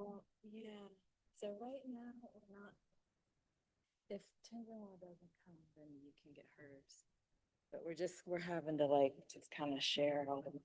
Well, yeah. So right now, we're not. If Timberlaw doesn't come, then you can get hers. But we're having to like just kind of share all the.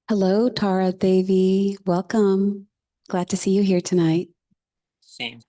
Hello, Tara Devi. Welcome. Glad to see you here tonight. Same.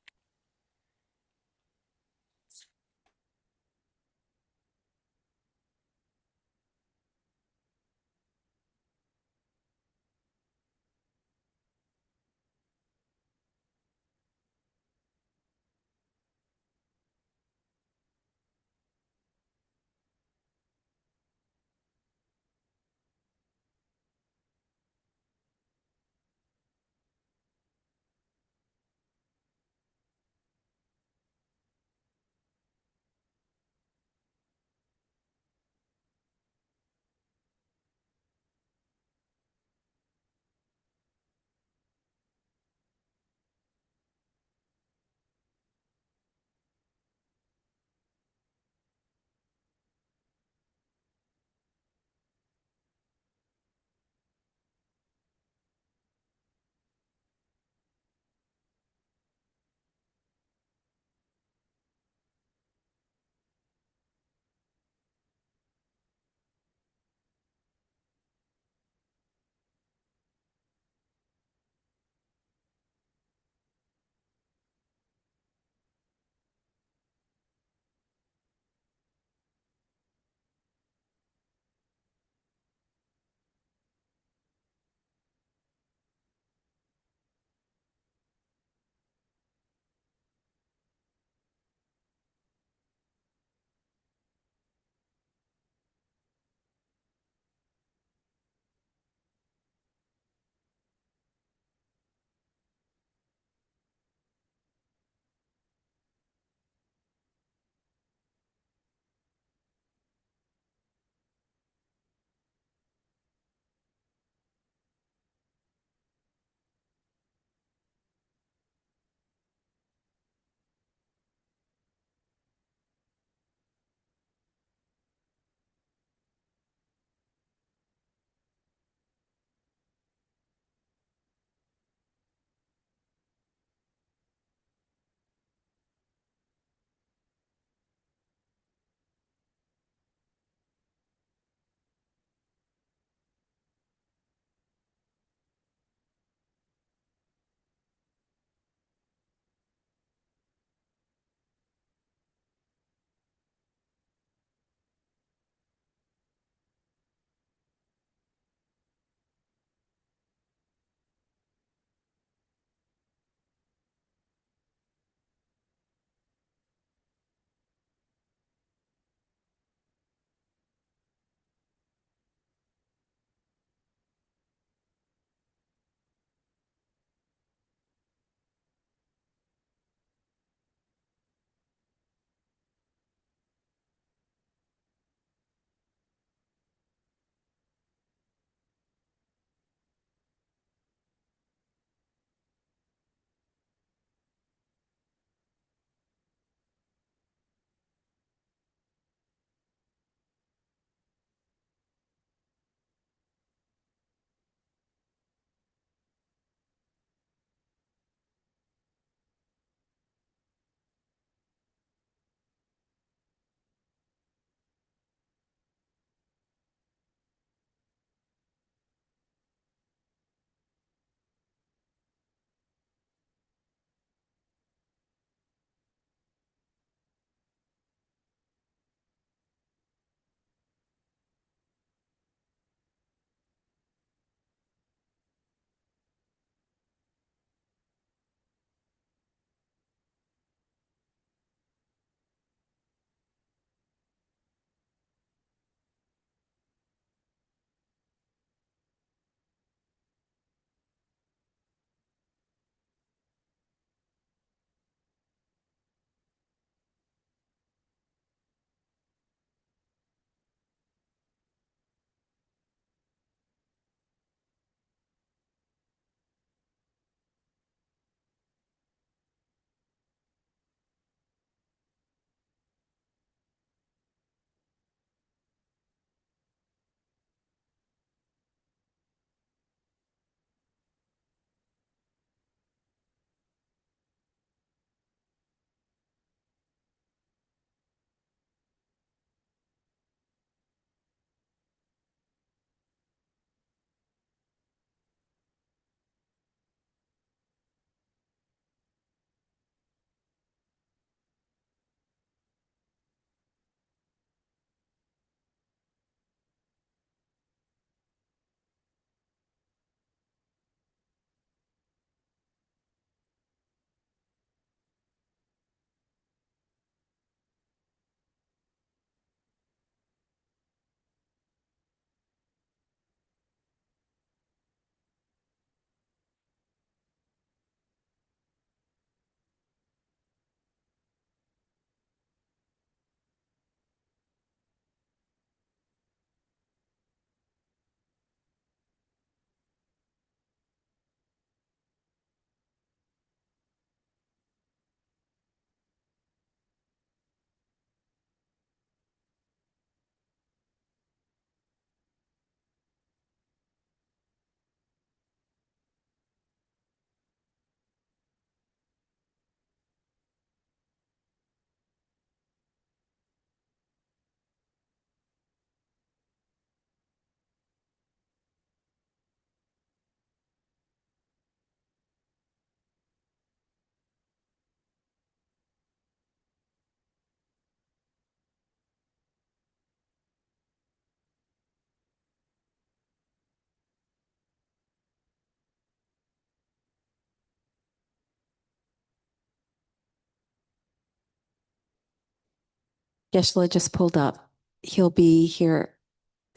Geshe just pulled up. He'll be here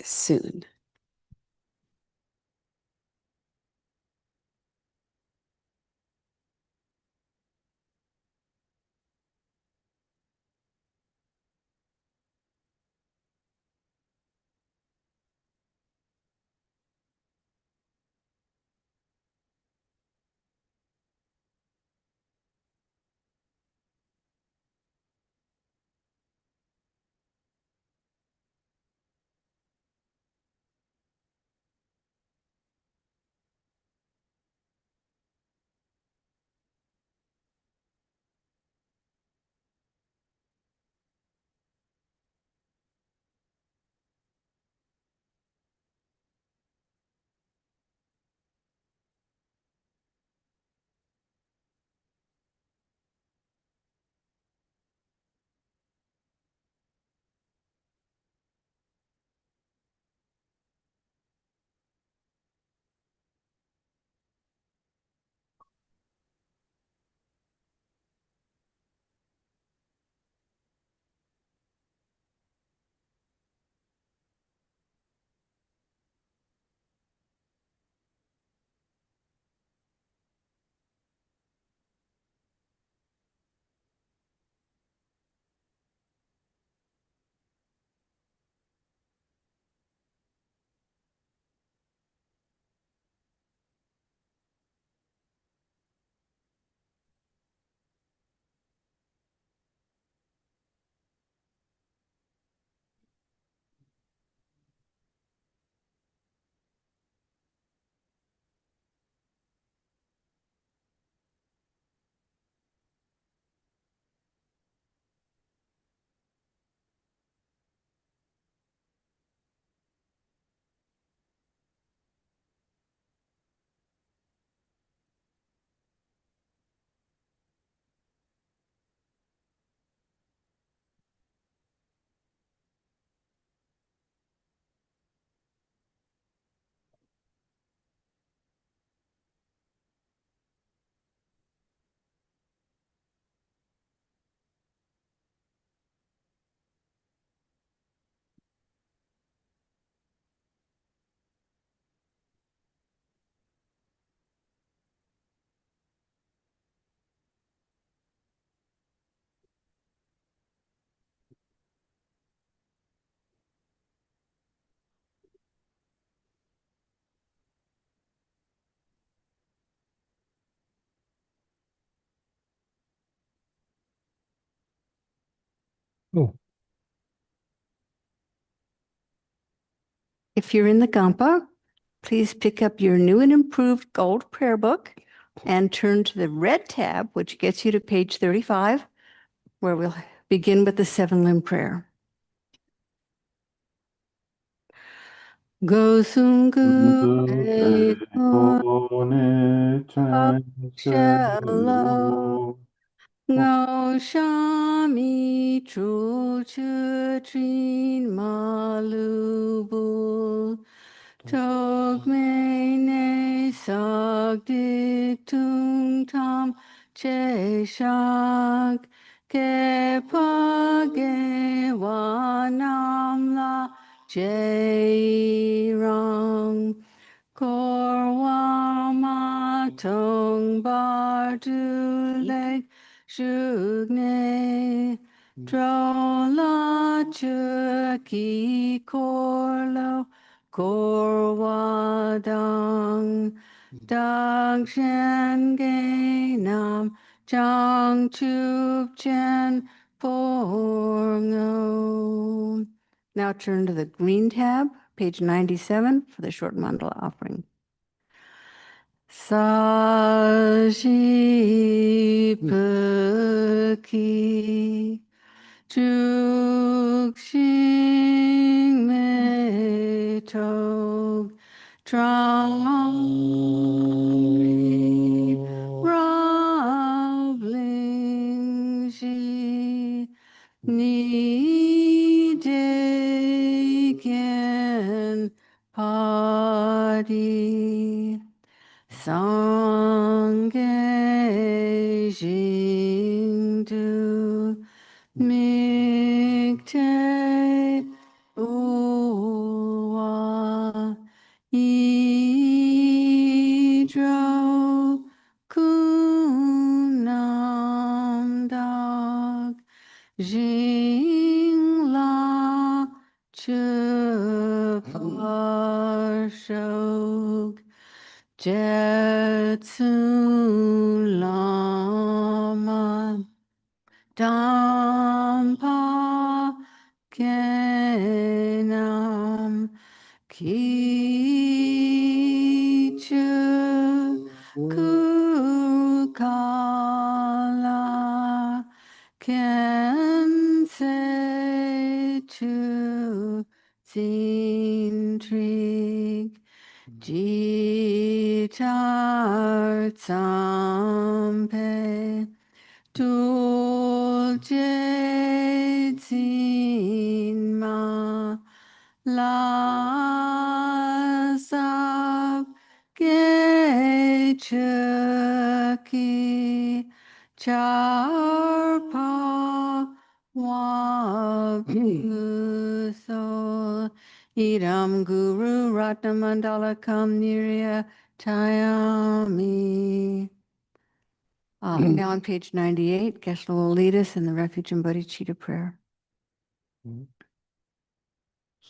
soon. Oh, If you're in the Gampa, please pick up your new and improved gold prayer book and turn to the red tab, which gets you to page 35, where we'll begin with the 7-limb prayer. Gosungu Ekone Shalom. Chenshelo Ngao Shami Tru Chutrin Malubul Tog Mene Sag Dik Tung Tam Che Shag Ke Page Wanam La Je Rang Korwa Tong Bar Du Leg Shugne Drola Chuki Korlo Korwadang Dag Shen Ge Nam Jang Chup Chen Porngo. Now turn to the green tab, page 97, for the short mandala offering. Sajipaki Chukshing Me Tog Trang Rabling Shi Ni De Gen Party Sangye Jingdu Mik te uwa idro kunam dag jingla chupar Jetsun Lama Dampa Kenam Kichu Kukala Kense Chu Zintrig Jitar Tsampe Dulce Zinma Lasap Gechaki Charpa Wabusol Idam Guru Ratnamandala Kam Nirya Tayami. Now on page 98, Geshe will lead us in the Refuge and Bodhicitta prayer.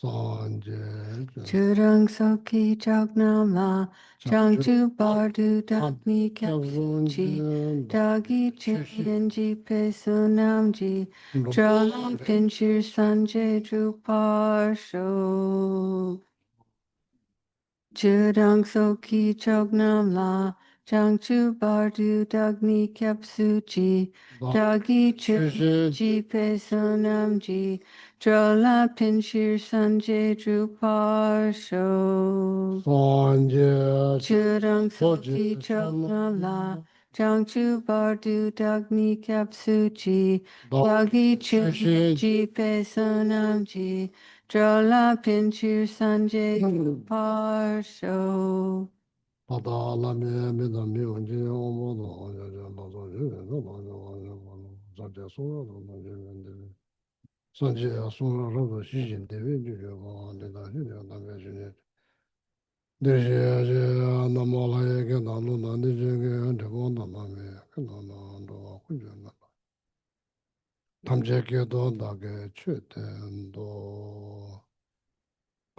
Churang Soki Chognam La Changchu Bardu Dakmi Kapsuchi Dagi Chinji Pesunamji Tralam Pinchir Sanjay Drupar Shok Churang Soki Chognam La Changchu Bardu Dagni Kapsuchi Dagi Chinji Pesunamji Drola Pinchir Sanjay Drupar Shok Churang Soki Chognam La Changchu Bardu Dagni Kapsuchi Dagi Chinji Pesunamji Drola Pinchir Sanjay Drupar Shok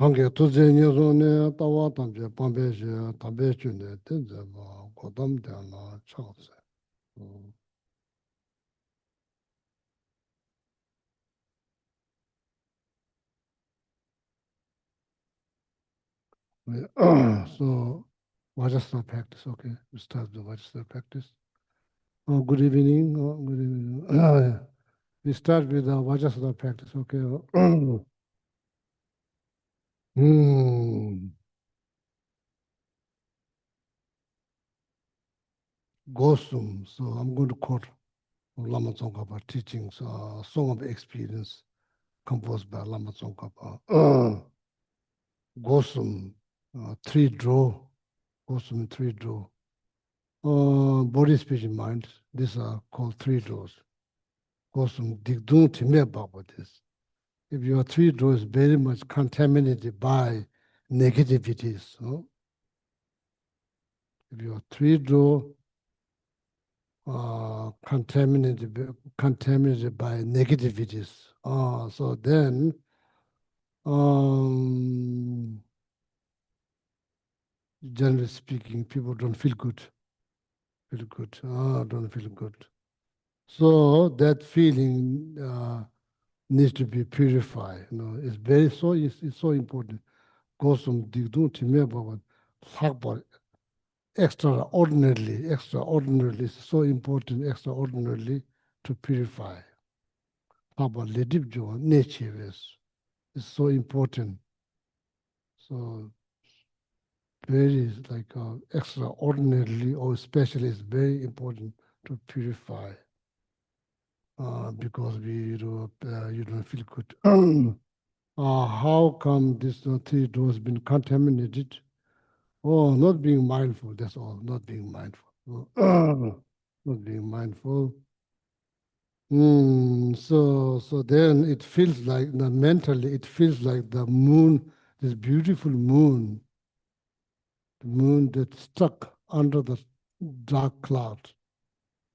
관계 두제녀손에 따와 담제 반배시 담배준에 된자마 고담되나 차없어. So Vajrasana practice, okay. We start the Vajrasana practice. Good evening. Good evening. We start with the Vajrasana practice, okay. Gosum. So I'm going to quote Lama Tsongkhapa teachings, Song of Experience, composed by Lama Tsongkhapa. Gosum, three draw. Gosum, three draw. Body, speech, and mind. These are called three draws. Gosum, digdung time about this. If your three draws very much contaminated by negativities, if your three draw contaminated by negativities, so then generally speaking, people don't feel good. Don't feel good. So that feeling needs to be purified. It's it's so important. Gosum digdung time about extraordinarily is so important, extraordinarily to purify. About ledibjo nature is so important. So very extraordinarily or especially is very important to purify because you don't feel good. How come this three doors been contaminated? Oh, not being mindful, that's all, not being mindful. Not being mindful. So then it feels like, mentally, it feels like the moon, this beautiful moon, the moon that's stuck under the dark cloud.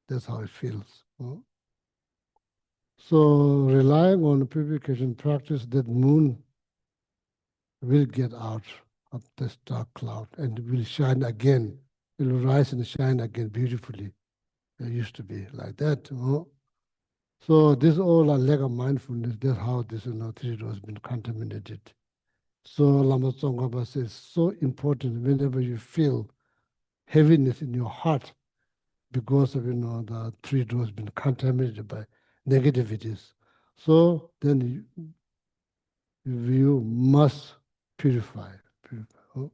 That's how it feels. So relying on purification practice, that moon will get out of this dark cloud and will shine again. It will rise and shine again beautifully. It used to be like that. So this all a lack of mindfulness. That's how this three has been contaminated. So Lama Tsongkhapa says, so important whenever you feel heaviness in your heart because of the three has been contaminated by negativities. So then you must purify. Oh,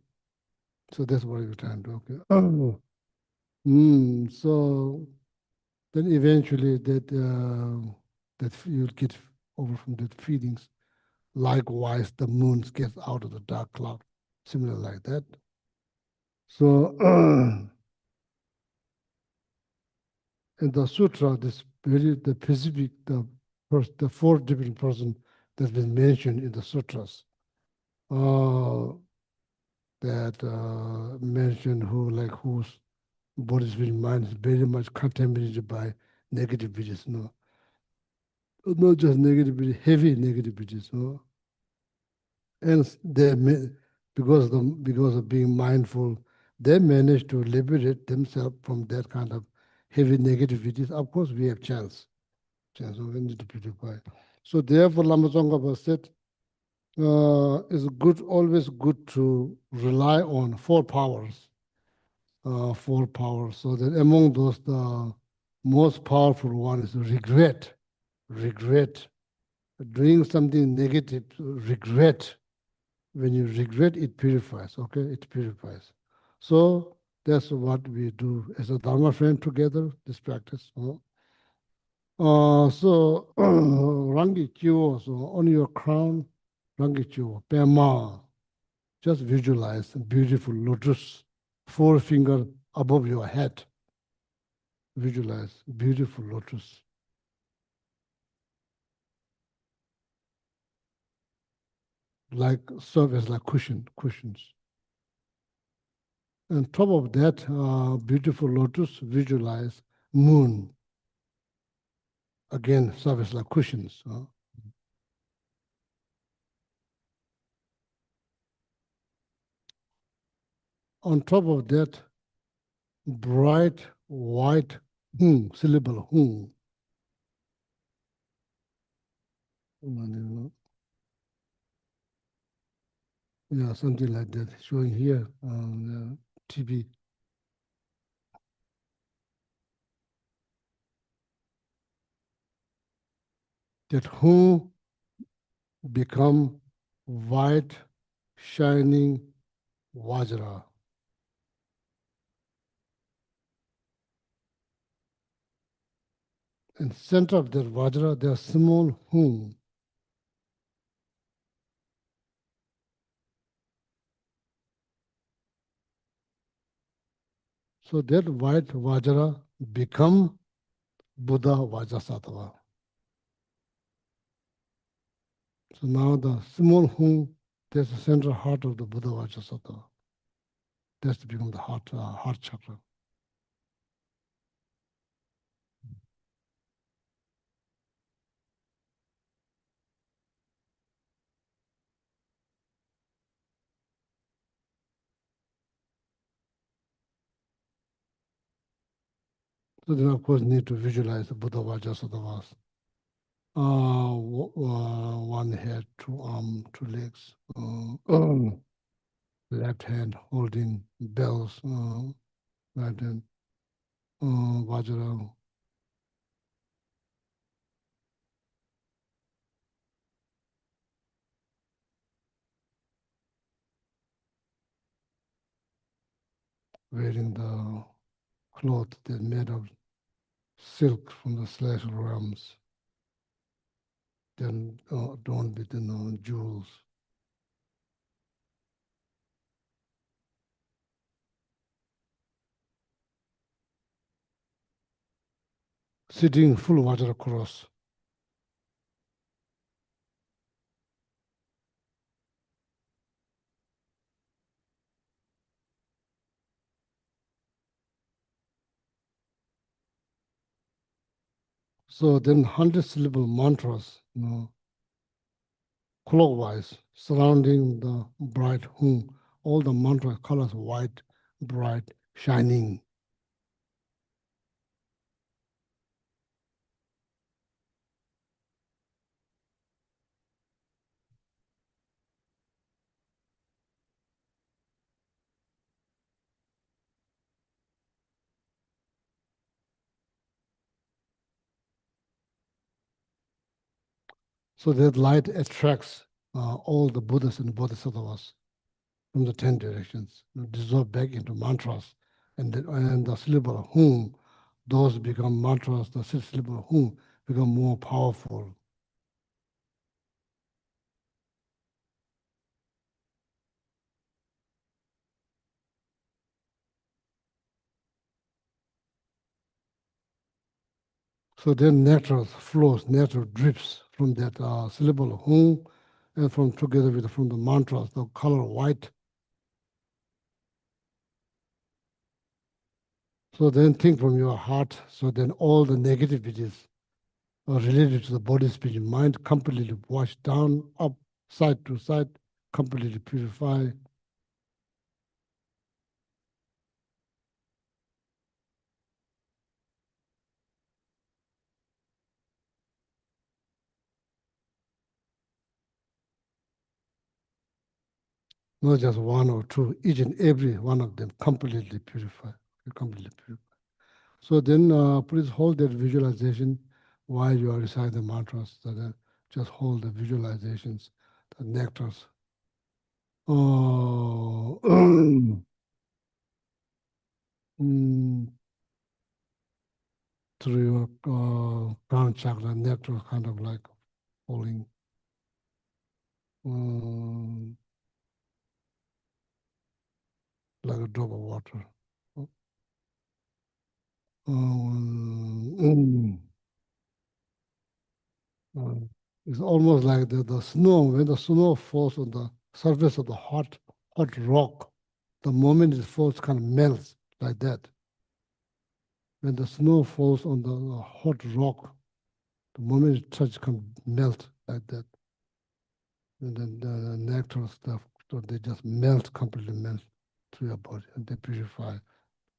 so that's what you're trying to do. Okay. So then eventually that you'll get over from that feelings. Likewise, the moon gets out of the dark cloud, similar like that. So in the sutra, this very the specific the four different person that's been mentioned in the sutras that mention whose body, spirit, mind is very much contaminated by negative beliefs. No, not just negative beliefs, heavy negative beliefs. No, and because of being mindful, they manage to liberate themselves from that kind of heavy negativities. Of course, we have chance. So we need to purify. So therefore, Lama Tsongkhapa said, it's good, always good to rely on four powers. Four powers. So that among those, the most powerful one is regret. Regret. Doing something negative, regret. When you regret, it purifies, okay? It purifies. So that's what we do as a Dharma friend together, this practice. So Rangi Kyo, so on your crown, Rangi Kyo, Pema, just visualize a beautiful lotus, four finger above your head. Visualize beautiful lotus. Like serve as like cushions. On top of that beautiful lotus, visualize moon. Again, serve as like cushions. On top of that, bright white syllable Yeah, something like that, showing here on TV. That who become white, shining Vajra. In center of that Vajra, there are small whom. So that white Vajra become Buddha Vajrasattva. So now the small whom, that's the central heart of the Buddha Vajrasattva. That's to become the heart chakra. So then of course need to visualize the Buddha Vajrasattva. One head, two arms, two legs, left hand holding bells, right hand, Vajra, wearing the cloth that made of silk from the celestial realms, then adorned with jewels. sitting full water across. So then 100 syllable mantras, clockwise, surrounding the bright home. All the mantra colors white, bright, shining. So that light attracts all the Buddhas and Bodhisattvas from the 10 directions, dissolve back into mantras. And the syllable hum, those become mantras, the syllable hum become more powerful. So then nectar flows, nectar drips from that syllable hum, and from together with from the mantras, the color white. So then think from your heart. So then all the negativities related to the body, speech, and mind completely wash down, up, side to side, completely purify. Not just one or two, each and every one of them completely purify, completely purify. So then please hold that visualization while you are reciting the mantras. So then just hold the visualizations, the nectars. Oh, through your crown chakra, nectar kind of like falling. Like a drop of water. It's almost like the snow, when the snow falls on the surface of the hot rock, the moment it falls, kind of melts like that. When the snow falls on the hot rock, the moment it touches, can melt like that. And then the nectar stuff, so they just melt, completely melt through your body, and they purify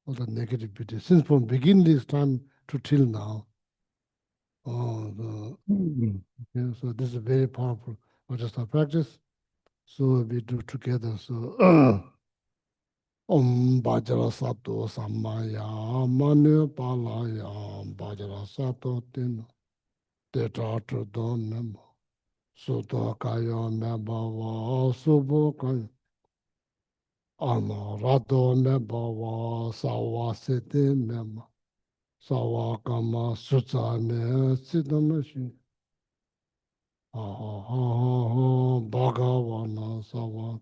all the negativity. Since from beginning this time to till now, okay, so this is very powerful Vajrasana practice. So we do together. So Om Bajra Sato Samaya Manu Palaya Bajra Sato Tin Tetra Don Memo Suto Kaya Mebawa Subo Kaya Ano Rato Mebawa Sawa Sete Mema Sawa Kama Sutsa Me Sidamashi Bhagavana Savat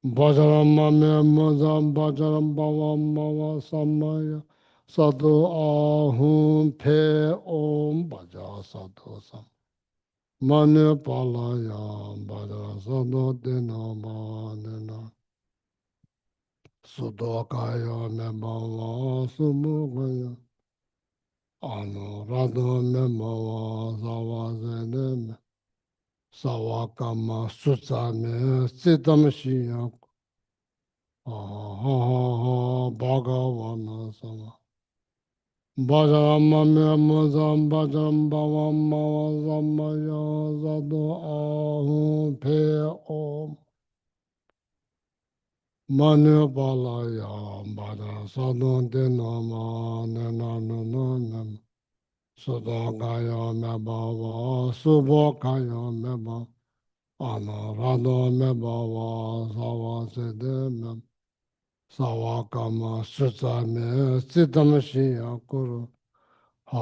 Bhajaram Mame Mazam Bhajaram Bhavam Mava Samaya Sadhu Ahum Pe Om Bhaja Sadhu Sam Mane Palaya Bhaja Sadhu Dena Manena Sudokaya Mebala Sumukaya Ano Radha Mebala Zavazene Sawakama Sutsame Siddhamashia Bhagavana Sama Bhajaramame Muzam Bhajaram Bhavam Mavasamaya Zadu Ahum Pe Om Manu Balaya Bhaja Sadhu Dinama Nena Nunam Sudagaya Mebhava Subhakaya Mebhava Anarado Mebhava Savasede Sawakama Sutsame Siddhamashia Kuru ha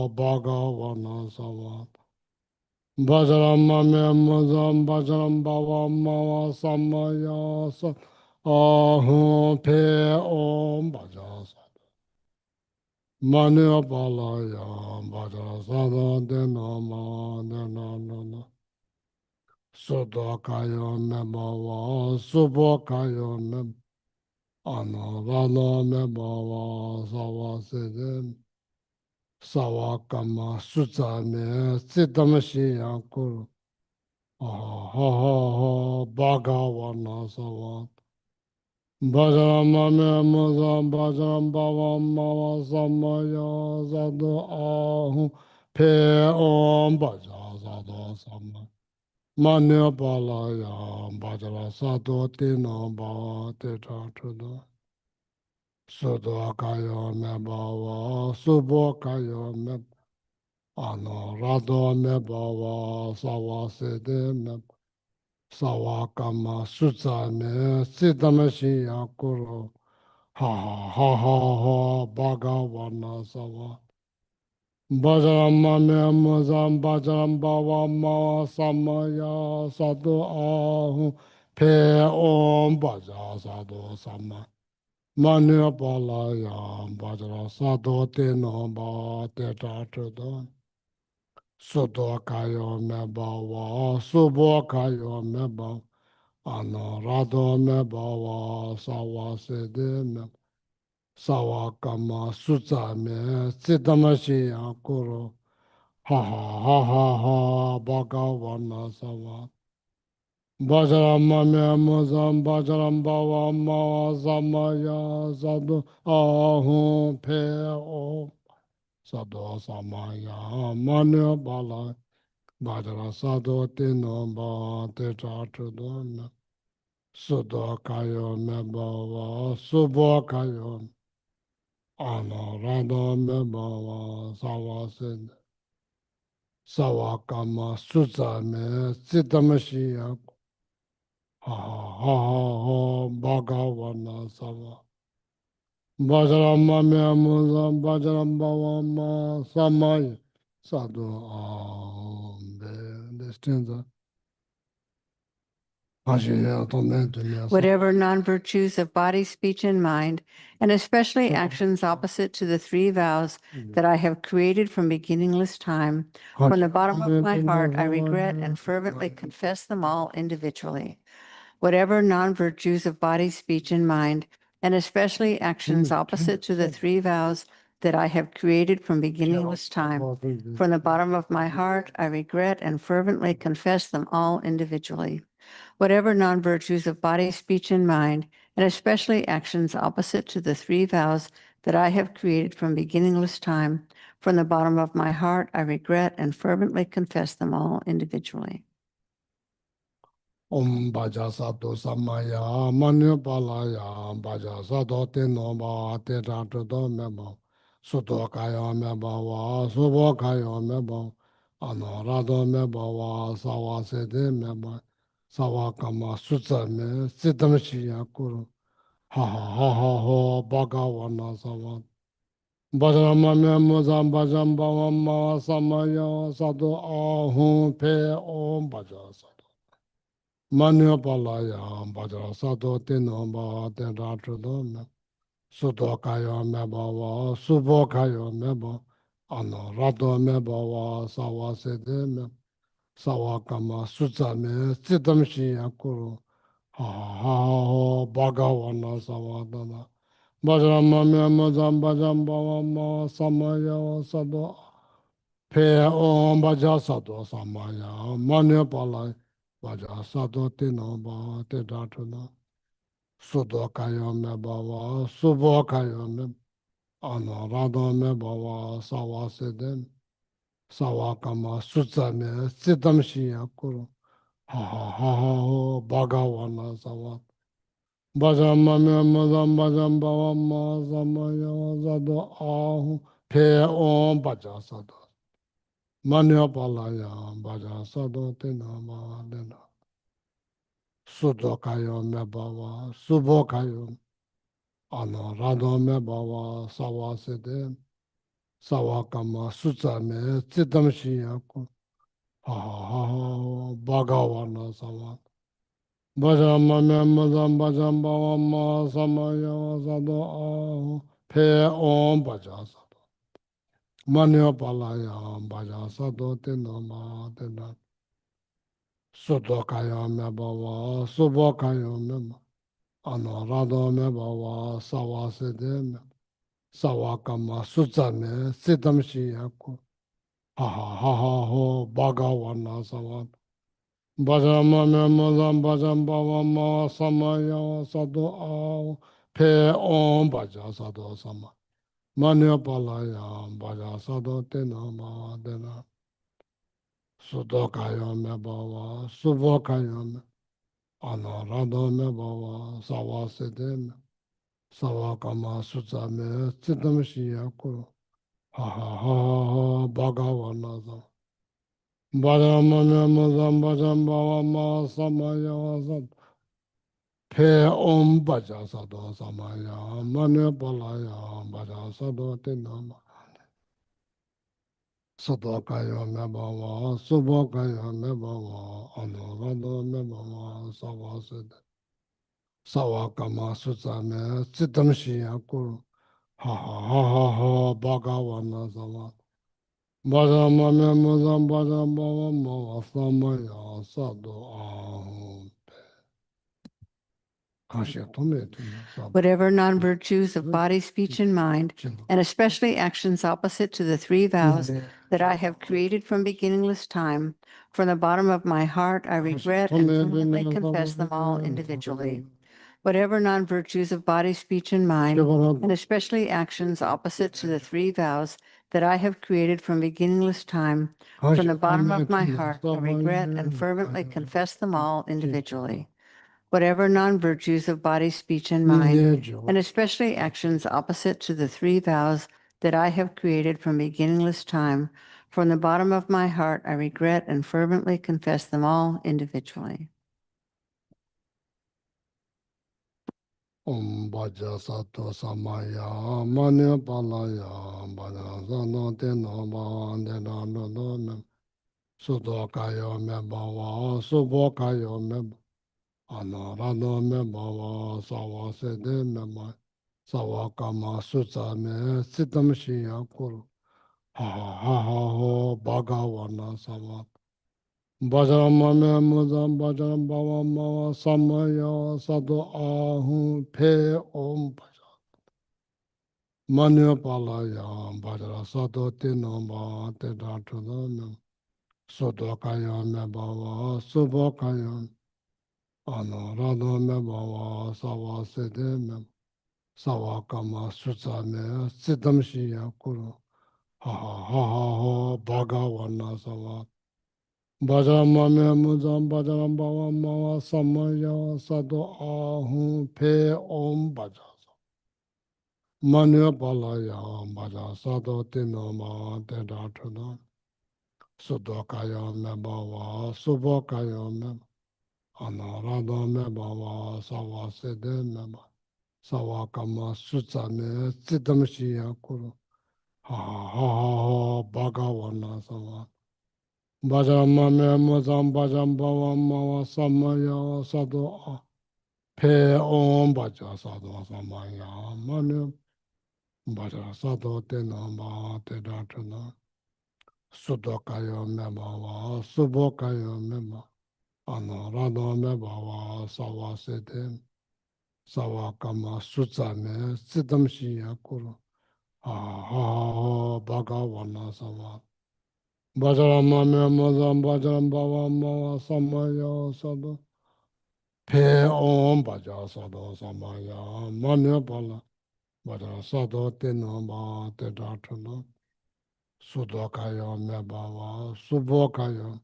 Bhagavana Savat Bhajaram Me Mazam Bhajaram Bhava Mava Samaya Sa Ahum Pe Om Bhajasa Manu Palaya, Bajara Sada, Denama, Denana, Soto Kayo Mebawa, Subo Kayo Meb, Anavana Mebawa, Sawa Sedem, Sawa Kama, Sutsame, Sitamashi Yakuru, Ha ha ha, Bhagavana Sawa. Bhajaram Mame Muzam Bhajaram Bhavam Mava Samaya Sadhu Ahu Pe Om Bhaja Sadhu Sama Manya Palaya Bhajara Sadhu Tino Bhava Teta Truda Sudhu Akaya Me Bhava Subho Kaya Me Ano Radho Me Bhava Sawa Siddhi Me Sawa Kama Sutsa Me Siddhama Shiya Kuru Ha ha ha ha ha Bhagavana Sava Bhajaram Mame Muzam Bhajaram Bhava Mava Samaya Sadhu Ahu Pe Om Bhaja Sadhu Sama Manya Palaya Bhajara Sadhu Tino Bhava Teta Truda Sudho Kayo Me Bhava Subho Kayo Me Bhava Ano Radho Me Bhava Sawa Siddhi Me Sawa Kama Sutsa Me Siddhamashi Yakuru Ha ha ha ha ha Bhagavana Sawa Bhajaram Mame Muzam Bhajaram Bhava Mava Samaya Sadhu Ahu Pe O Sadhu Samaya Manya Bala Bhajara Sadhu Tino Bha Teta Trudona Sudho Kayo Me Bhava Subho Kayo Ano Radha Me Bhava Sawa Sid Sawa Kama Sutsa Me Siddhamashi Ha ha ha ha Bhagavana Sava Bhajarama Me Amuzam Bhajaram Bhavama Samaya Sadhu Am This stanza Ajina Tome Dunyasa Whatever non-virtues of body, speech, and mind, and especially actions opposite to the three vows that I have created from beginningless time, from the bottom of my heart, I regret and fervently confess them all individually. Whatever non-virtues of body, speech, and mind, and especially actions opposite to the three vows that I have created from beginningless time, from the bottom of my heart, I regret and fervently confess them all individually. Whatever non-virtues of body, speech, and mind, and especially actions opposite to the three vows that I have created from beginningless time, from the bottom of my heart, I regret and fervently confess them all individually. Om Bhaja Sadhu Samaya Manya Palaya Bhaja Sadhu Tino Bha Teta Trudo Meba Sudho Kaya Meba Va Subho Kaya Meba Ano Radho Meba Va Sawa Siddhi Meba Sawa Kama Sutsa Me Siddham Shiya Kuru Ha ha ha ha ha Bhagavana Savat Bhajarama Me Muzam Bhajam Bhavam Ma Samaya Sadhu Ahum Pe Om Bhaja Sadhu Manya Palaya, Bajara Sadho Tino Ba Teta Trudo Sudho Kaya Meba Subho Kaya Meba Ano Radho Meba Sawa Siddhi Me Sawa Kama Sutsa Me Siddham Shiya Kuru Ha ha ha ha Bhagavana Savadana Bajrama Me Muzam Bajam Bhava Ma Samaya Sadho Pe Om Bhaja Sadho Samaya Manya Palaya Bhaja Sadho Tino Ba Teta Trudo Sudho Kaya Meba Subho Kaya Me Ano Radho Meba Sawa Siddhi Sawa Kama Sutsa Me Siddham Shiya Kuru Ha ha ha ha ha Bhagavana Savat Bhajama Me Muzam Bhajam Bhava Ma Samaya Sadho Ahu Pe Om Bhaja Sadho Manya Palaya Bhaja Sadho Tino Ba Teta Sudho Kaya Meba Subho Kaya Ano Radho Meba Sawa Siddhi Sawa Kama Sutsa Me Siddham Shiya Kuru Ha ha ha ha Bhagavana Savat Bhajama Me Muzam Bhajam Bhava Ma Samaya Sadho Ahu Pe Om Bhaja Sadho Manya Palaya, Baja Sado Tinama, Tena, Sudokaya Mebawa, Subokaya Mema, Anorado Mebawa, Sawasede, Sawakama, Suzame, Sidamshi Yaku, Ha ha ha ha ho, Bhagawana Savat. Bajama Memazam Bajam Bavama Samaya Sado Ao Pe Om Baja Sado Sama Manya Palaya Baja Sado Tena Ma Dena Sudokaya Mebawa Subokaya Me Anarado Mebawa Sawasede Me Sawakama Suzame Siddham Shia Kuru Ha ha ha ha Bhagawana Sama Bajama Memazam Bajam Bavama Samaya Sado Pe Om Baja Sado Samaya Mane Palaya Baja Sado Tinama Sado Kaya Mebawa Subo Kaya Mebawa Anorado Mebawa Sawased Sawakama Susame Siddham Shia Kuru Ha ha ha ha ha Bhagawana Sama Baja Mame Muzam Baja Bawa Mawa Samaya Sado Ahum Kashya Tome Tuna Sado Whatever non-virtues of body, speech, and mind, and especially actions opposite to the three vows that I have created from beginningless time, from the bottom of my heart, I regret and fervently confess them all individually. Whatever non-virtues of body, speech, and mind, and especially actions opposite to the three vows that I have created from beginningless time, from the bottom of my heart, I regret and fervently confess them all individually. Whatever non-virtues of body, speech, and mind, and especially actions opposite to the three vows that I have created from beginningless time, from the bottom of my heart, I regret and fervently confess them all individually. Om Baja Sato Samaya Manya Palaya Baja Sano Tena Ba Dena No No Me Sudo Kaya Me Bawa Subo Kaya Me Anarado Me Bawa Sawa Sede Me Ma Sawa Kama Sutsa Me Sitam Shia Kuru Ha ha ha ha ho Bhagawana Sama Bajara Mame Muzam Bajara Bawa Mawa Samaya Sado Ahum Pe Om Manya Palaya Bajara Sado Tinamba Teda Tudana Sodo Kaya Mebawa Subo Kaya Anorado Mebawa Sawa Sede Mem Sawa Kama Sutsa Me Siddham Shia Kuru Ha ha ha ha ha Bhagawana Sawa Bajara Mame Muzam Bajara Bawa Mawa Samaya Sado Ahum Pe Om Bajara Manya Palaya Baja Sado Tinoma Teda Tudan Sudokaya Mebawa Subokaya Meba Anarado Mebawa Sawa Sede Meba Sawa Kama Sutsame Siddham Shia Kuru Ha ha ha ha Bhagawana Sawa Baja Mame Muzam Bajam Bawa Mawa Samaya Sado Pe Om Baja Sado Samaya Manya Baja Sado Tinoma Teda Tudan Sudokaya Mebawa, Subokaya Meba, Anarado Mebawa, Sawa Sede, Sawa Kama Sutsame, Siddham Shia Kuru, Ha ha ha Bhagawana Sawa. Bajara Mame Mazam Bajaram Bava Mawa Samaya Sado, Pe Om Baja Sado Samaya, Manya Pala, Bajara Sado Tinamba Tedatana, Sudokaya Mebawa, Subokaya,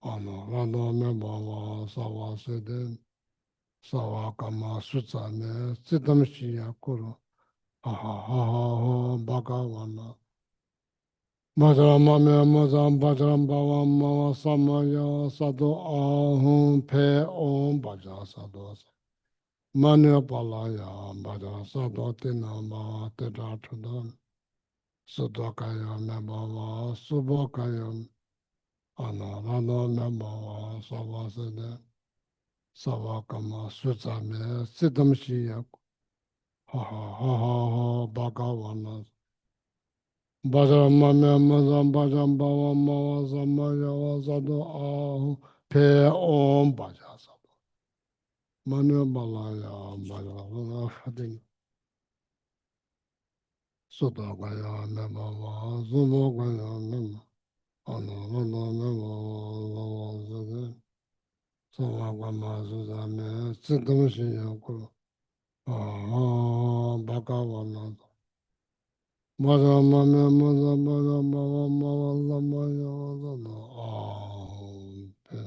Rado Mebawa Sawa Sede Sawa Kama Sutsame Siddham Shia Kuru Ha ha ha ha ha Bhagawana Bajara Mame Mazam Bajram Bava Mawa Samaya Sado Ahum Pe Om Baja Sado Manya Palaya Baja Sado Tinama Tedatrudan Sudokaya Mebawa Subokaya Rado Mebawa Sawa Sede Sawa Kama Sutsame Siddham Shia Ha ha ha ha ha Bhagawana Bajam mame mazam bajam bawa mawa zamaya wazado ahu pe om bajasa. Manu balaya baja fading. Soda gaya mema zumo gaya mema. Ana ana mema zaga. Sama gama zuzame tsidam shiya baka wana. Bajam mame mazam bajam bawa mawa zamaya wazado ahu pe.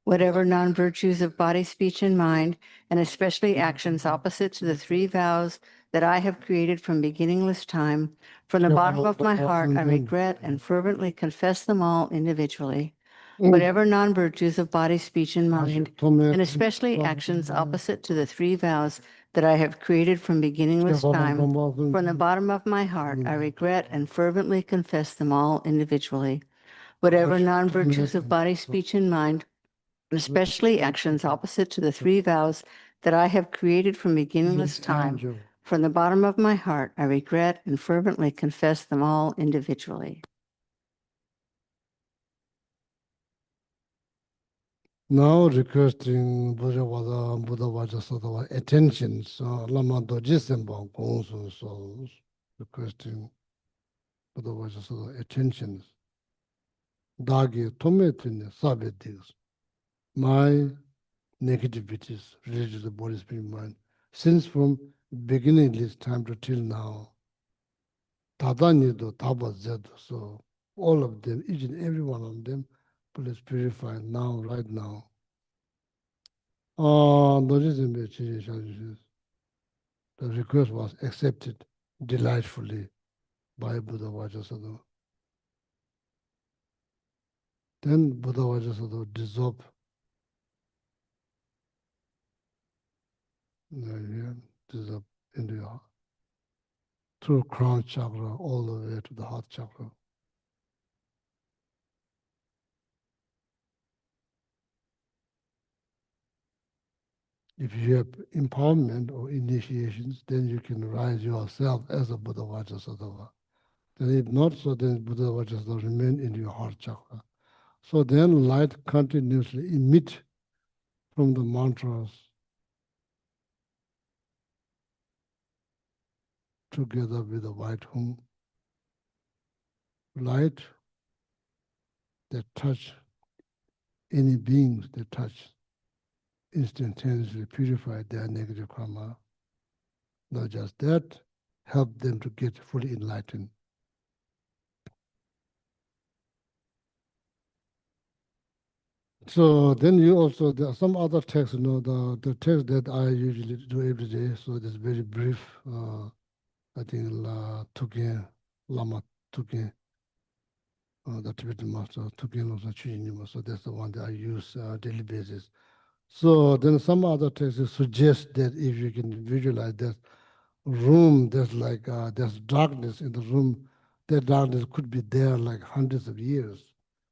Whatever non-virtues of body, speech, and mind, and especially actions opposite to the three vows that I have created from beginningless time, from the bottom of my heart, I regret and fervently confess them all individually. Whatever non-virtues of body, speech, and mind, and especially actions opposite to the three vows that I have created from beginningless time, from the bottom of my heart, I regret and fervently confess them all individually. Whatever non-virtues of body, speech, and mind, and especially actions opposite to the three vows that I have created from beginningless time, from the bottom of my heart, I regret and fervently confess them all individually. Now requesting Buddha Vajrasattva attention, so Lama Doji Semba Gongsu souls requesting Buddha Vajrasattva attention. Dagi Tometin Sabedis. My negativities related to the body, spirit, mind. Since from beginning this time to till now, Tadanido Taba Zed, so all of them, each and every one of them, please purify now, right now. The request was accepted delightfully by Buddha Vajrasattva. Then Buddha Vajrasattva dissolved into your heart, through crown chakra all the way to the heart chakra. If you have empowerment or initiations, then you can rise yourself as a Buddha Vajrasattva. Then if not, so then Buddha Vajrasattva remain in your heart chakra. So then light continuously emit from the mantras together with the white hum. Light that touch any beings that touch instantaneously purify their negative karma. Not just that, help them to get fully enlightened. So then you also, there are some other texts, the text that I usually do every day, so it's very brief. I think Lama Tuken, the Tibetan master, Tuken also Chujinima, so that's the one that I use daily basis. So then some other texts suggest that if you can visualize that room, there's darkness in the room, that darkness could be there like hundreds of years.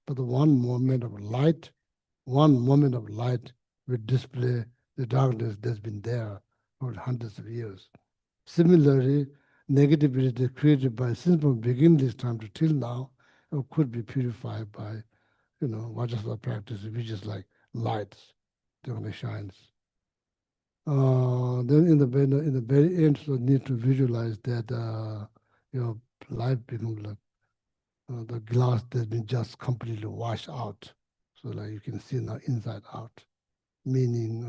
But the one moment of light will display the darkness that's been there for hundreds of years. Similarly, negativity created by since from beginning this time to till now could be purified by, Vajrasattva practice, which is like lights that only shines. Then in the very end, so need to visualize that your life becomes like the glass that's been just completely washed out. So like you can see now inside out, meaning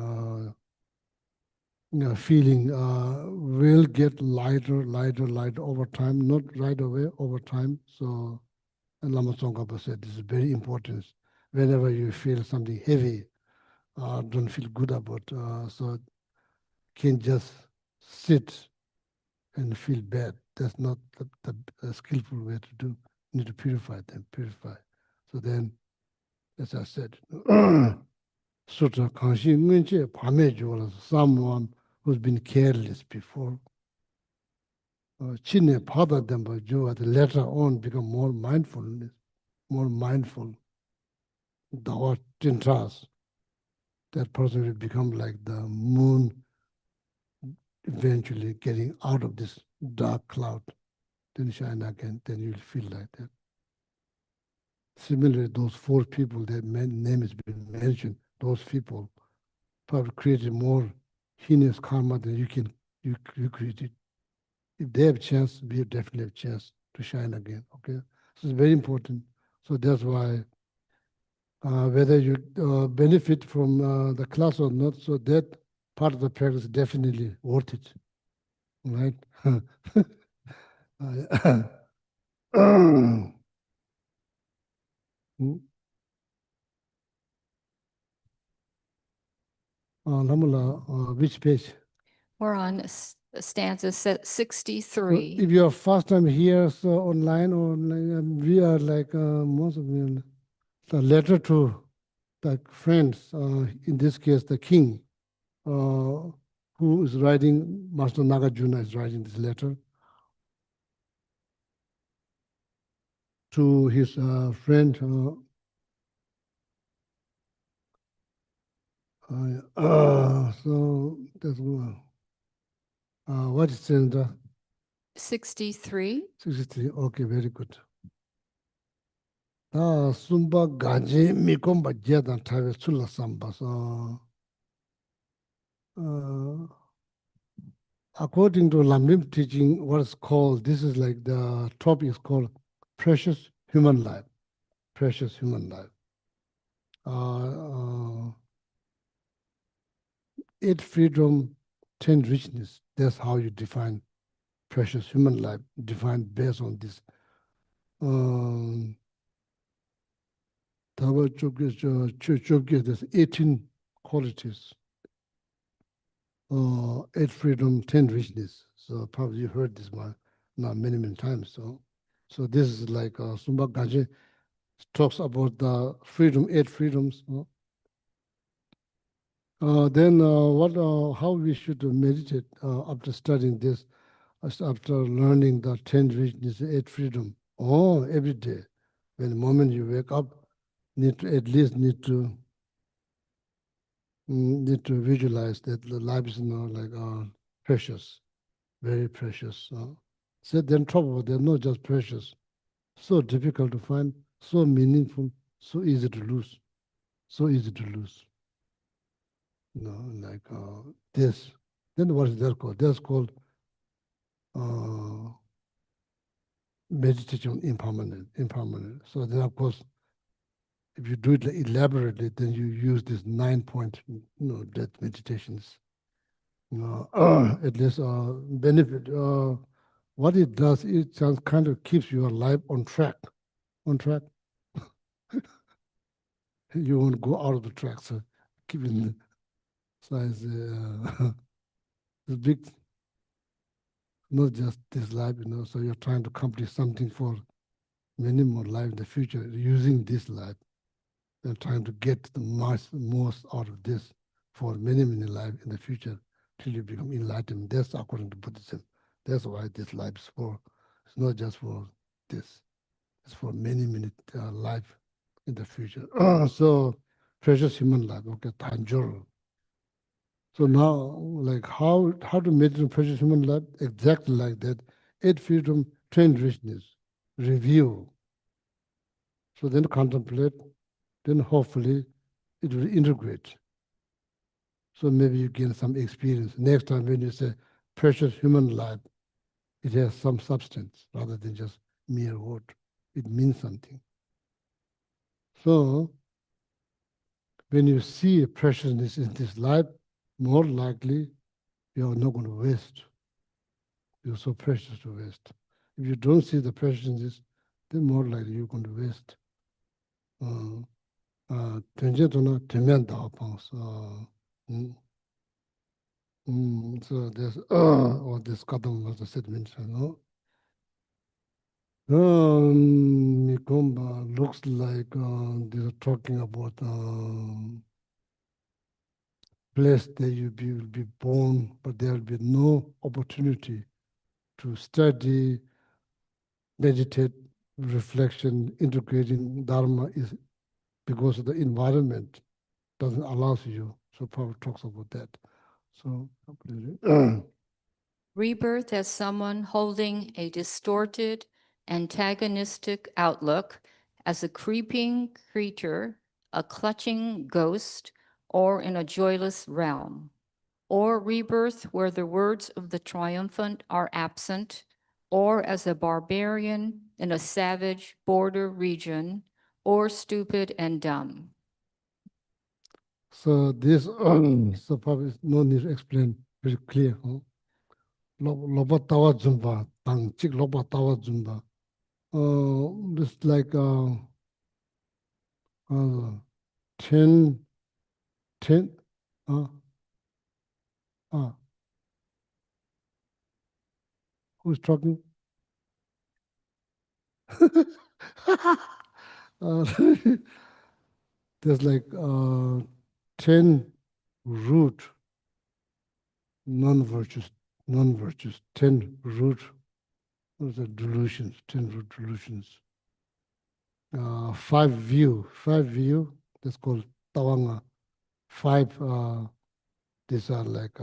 feeling will get lighter over time, not right away, over time. So, and Lama Tsongkhapa said this is very important. Whenever you feel something heavy, don't feel good about, so can't just sit and feel bad. That's not the skillful way to do. You need to purify them, purify. So then, as I said, Sutra Kanshi Ngunche Pame someone who's been careless before. Chine Pada Demba Jua, later on become more mindful. Dawa Tintras. That person will become like the moon, eventually getting out of this dark cloud then shine again, then you'll feel like that. Similarly, those 4 people that name has been mentioned, those people probably created more heinous karma than you created. If they have chance, we definitely have chance to shine again. Okay, so it's very important. So that's why whether you benefit from the class or not, so that part of the practice is definitely worth it, right? Lamula, which page? We're on stanza So 63. if you are first time here, so online or we are like most of them, the letter to like friends, in this case, the king, who is writing, Master Nagarjuna is writing this letter to his friend. So that's one. What is the 63. 63? Okay, very good. Sumba gaji mikomba jedan tawe sula samba. So, according to Lamrim teaching, what is called, this is like the topic is called precious human life. Precious human life. 8 freedom, 10 richness. That's how you define precious human life, defined based on this. There's 18 qualities. 8 freedom, 10 richness. So probably you heard this one now many times. So this is like Sumba Gaje talks about the freedom, 8 freedoms. Then how we should meditate after studying this, after learning the 10 richness, 8 freedom. Every day, when the moment you wake up, need to visualize that the life is like precious, very precious. So then trouble, they're not just precious, so difficult to find, so meaningful, so easy to lose, so easy to lose. Like this. Then what is that called? That's called meditation impermanent. So then of course, if you do it elaborately, then you use this 9-point, death meditations. At least benefit. What it does, it just kind of keeps your life on track. On track. You won't go out of the track. So keeping the size, the big, not just this life, So you're trying to accomplish something for many more life in the future using this life. And trying to get the most out of this for many lives in the future till you become enlightened. That's according to Buddhism. That's why this life is for. It's not just for this. It's for many life in the future. So precious human life. Okay, Tanjoro. So now, like how to meditate on precious human life? Exactly like that. 8 freedom, 10 richness. Review. So then contemplate. Then hopefully it will integrate. So maybe you gain some experience. Next time when you say precious human life, it has some substance rather than just mere word. It means something. So when you see a preciousness in this life, more likely you are not going to waste. You're so precious to waste. If you don't see the preciousness, then more likely you're going to waste. So there's all this Kadam was a statement, Mikomba looks like they're talking about place that will be born, but there will be no opportunity to study, meditate, reflection, integrating Dharma is because of the environment doesn't allow you. So Prabhupada talks about that. So Rebirth as someone holding a distorted, antagonistic outlook, as a creeping creature, a clutching ghost, or in a joyless realm. Or rebirth where the words of the triumphant are absent, or as a barbarian in a savage border region, or stupid and dumb. So this, so probably no need to explain very clear. Huh? Loba tawa zumba, tang chik loba tawa zumba. This like 10, 10, uh, uh, who's talking? uh, there's like 10 root non-virtues, 10 root delusions, 10 root delusions. 5 view, that's called tawanga. 5, these are like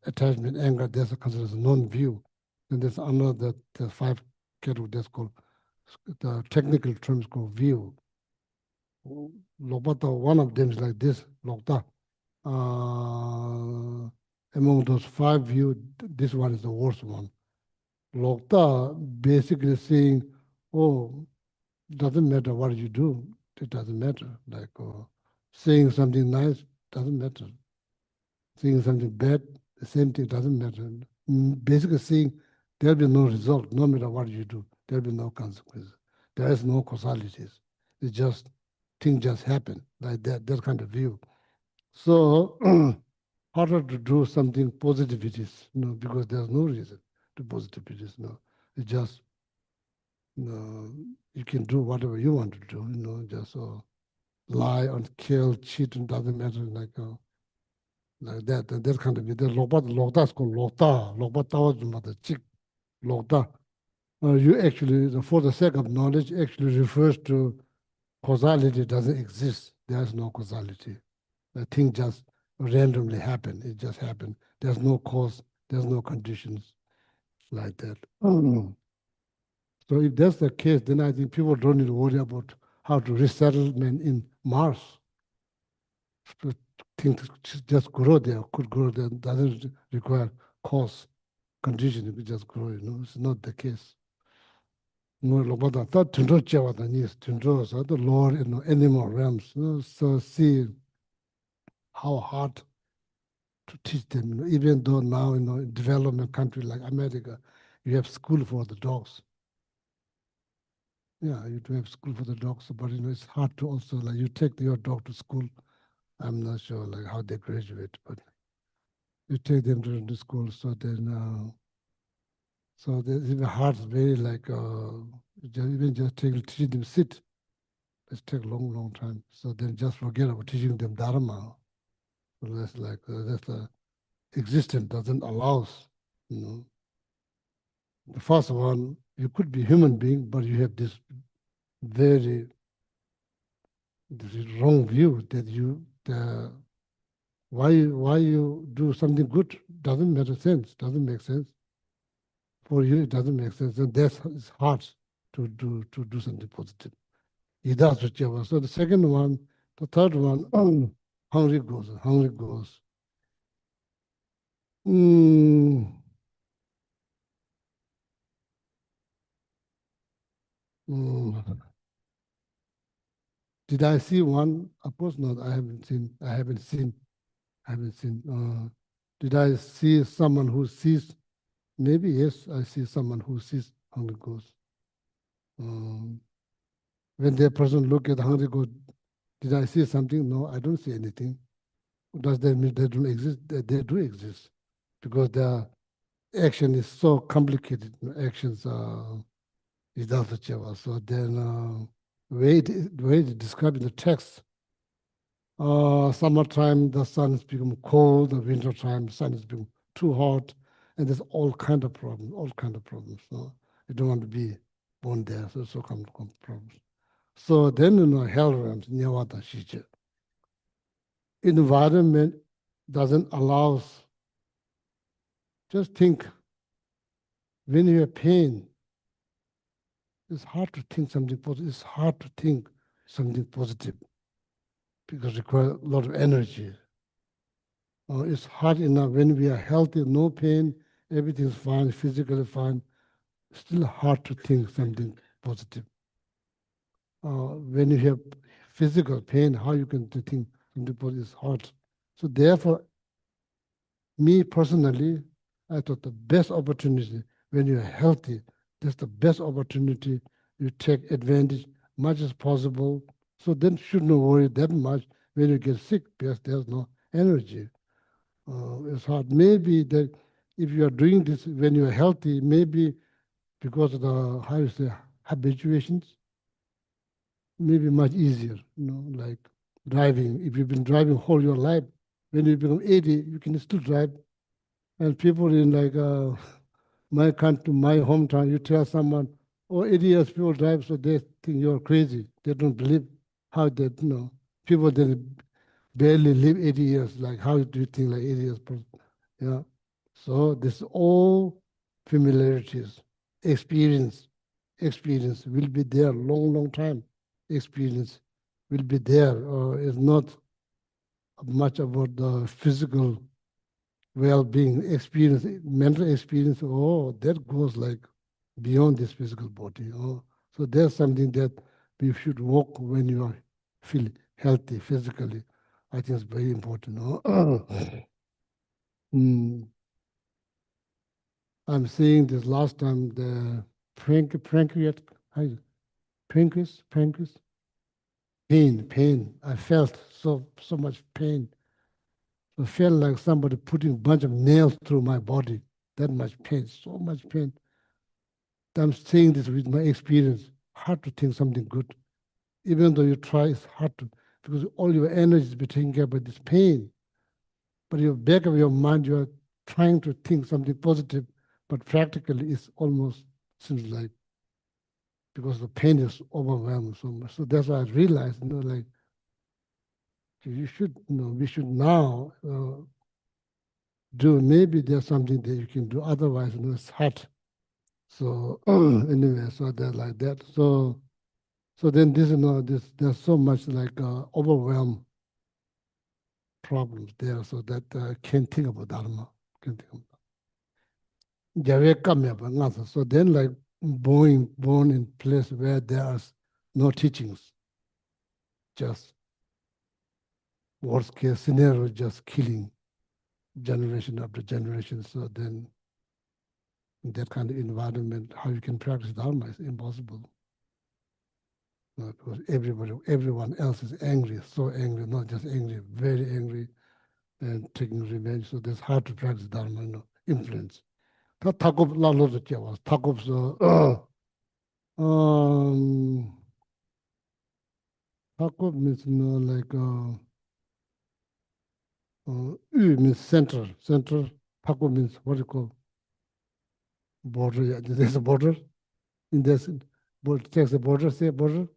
attachment, anger, that's considered as non-view. And there's another, the 5 category that's called, the technical terms called view. Lobata, one of them is like this, Lokta. Among those 5 view, this one is the worst one. Lokta basically saying, oh, doesn't matter what you do, it doesn't matter. Like saying something nice doesn't matter. Saying something bad, the same thing doesn't matter. Basically saying there'll be no result, no matter what you do, there'll be no consequences. There is no causalities. It's just, things just happen, like that kind of view. So harder to do something positivities, because there's no reason to positivities, It's just, you can do whatever you want to do, just lie and kill, cheat, and doesn't matter, like that. And that kind of the lokta is called lokta tawa the chik lokta. You actually, for the sake of knowledge, actually refers to causality doesn't exist. There's no causality. The thing just randomly happen. It just happened. There's no cause. There's no conditions like that. So if that's the case, then I think people don't need to worry about how to resettlement in Mars. Things just grow there, could grow there, doesn't require cause, condition, it could just grow, It's not the case. No, Lobada, that Tundro Chawada needs Tundro, so the Lord in animal realms, so see how hard to teach them, even though now, in development country like America, you have school for the dogs. Yeah, you do have school for the dogs, but it's hard to also, like, you take your dog to school. I'm not sure like how they graduate, but you take them to the school, so then so there's even hard, very like even just teaching them sit. It take a long time. So then just forget about teaching them dharma. So that's like that's the existence doesn't allow us, The first one, you could be human being, but you have this very wrong view that why you do something good doesn't make sense. For you, it doesn't make sense. And that's it's hard to do something positive. That's whichever. So the second one, the third one, hungry goes. Mm, mm. Did I see one? Of course not. I haven't seen. Did I see someone who sees? Maybe yes, I see someone who sees hungry ghosts. When the person look at hungry ghost, did I see something? No, I don't see anything. Does that mean they don't exist? They do exist, because their action is so complicated. Actions is also Java. So then, the way it described in the text, summertime the sun is become cold, the winter time the sun is become too hot, and there's all kind of problems. So you don't want to be born there, so come problems. So then, hell realms, Nyawada Shija. Environment doesn't allow us. Just think when you have pain, it's hard to think something positive. It's hard to think something positive because it requires a lot of energy. It's hard enough when we are healthy, no pain, everything's fine, physically fine. Still hard to think something positive. When you have physical pain, how you can to think something positive is hard. So therefore, me personally, I thought the best opportunity when you're healthy, that's the best opportunity. You take advantage much as possible. So then should not worry that much when you get sick because there's no energy. It's hard. Maybe that if you are doing this when you're healthy, maybe because of the, how you say, habituations, maybe much easier, like driving. If you've been driving whole your life, when you become 80, you can still drive. And people in like my country, my hometown, you tell someone, oh, 80 years people drive, so they think you're crazy. They don't believe how they, people that barely live 80 years, like how do you think like 80 years person? Yeah. So this all familiarities, experience will be there long, long time. Experience will be there. It's not much about the physical well-being experience, mental experience. Oh, that goes like beyond this physical body. Oh, so there's something that we should work when you are feel healthy physically. I think it's very important. Oh. I'm saying this last time, the pancreas, pain. I felt so much pain. I felt like somebody putting a bunch of nails through my body. That much pain, so much pain. I'm saying this with my experience. Hard to think something good. Even though you try, it's hard to, because all your energy is being taken care by this pain. But in the back of your mind, you are trying to think something positive, but practically it's almost seems like because the pain is overwhelming so much. So that's why I realized, like you should, we should now do. Maybe there's something that you can do. Otherwise, it's hard. So anyway, so they're like that. So then there's so much like overwhelm problems there, so that I can't think about Dharma. Can't think about. So then like born in place where there's no teachings, just worst case scenario, just killing generation after generation. So then in that kind of environment, how you can practice Dharma is impossible. Because everyone else is angry, so angry, not just angry, very angry, and taking revenge. So that's hard to practice Dharma, influence. 다 타급 라로도 껴와. 타급서 타급 means like U means central. 타급 means what you call border. Yeah, there's a border in this. But takes a border. Say border.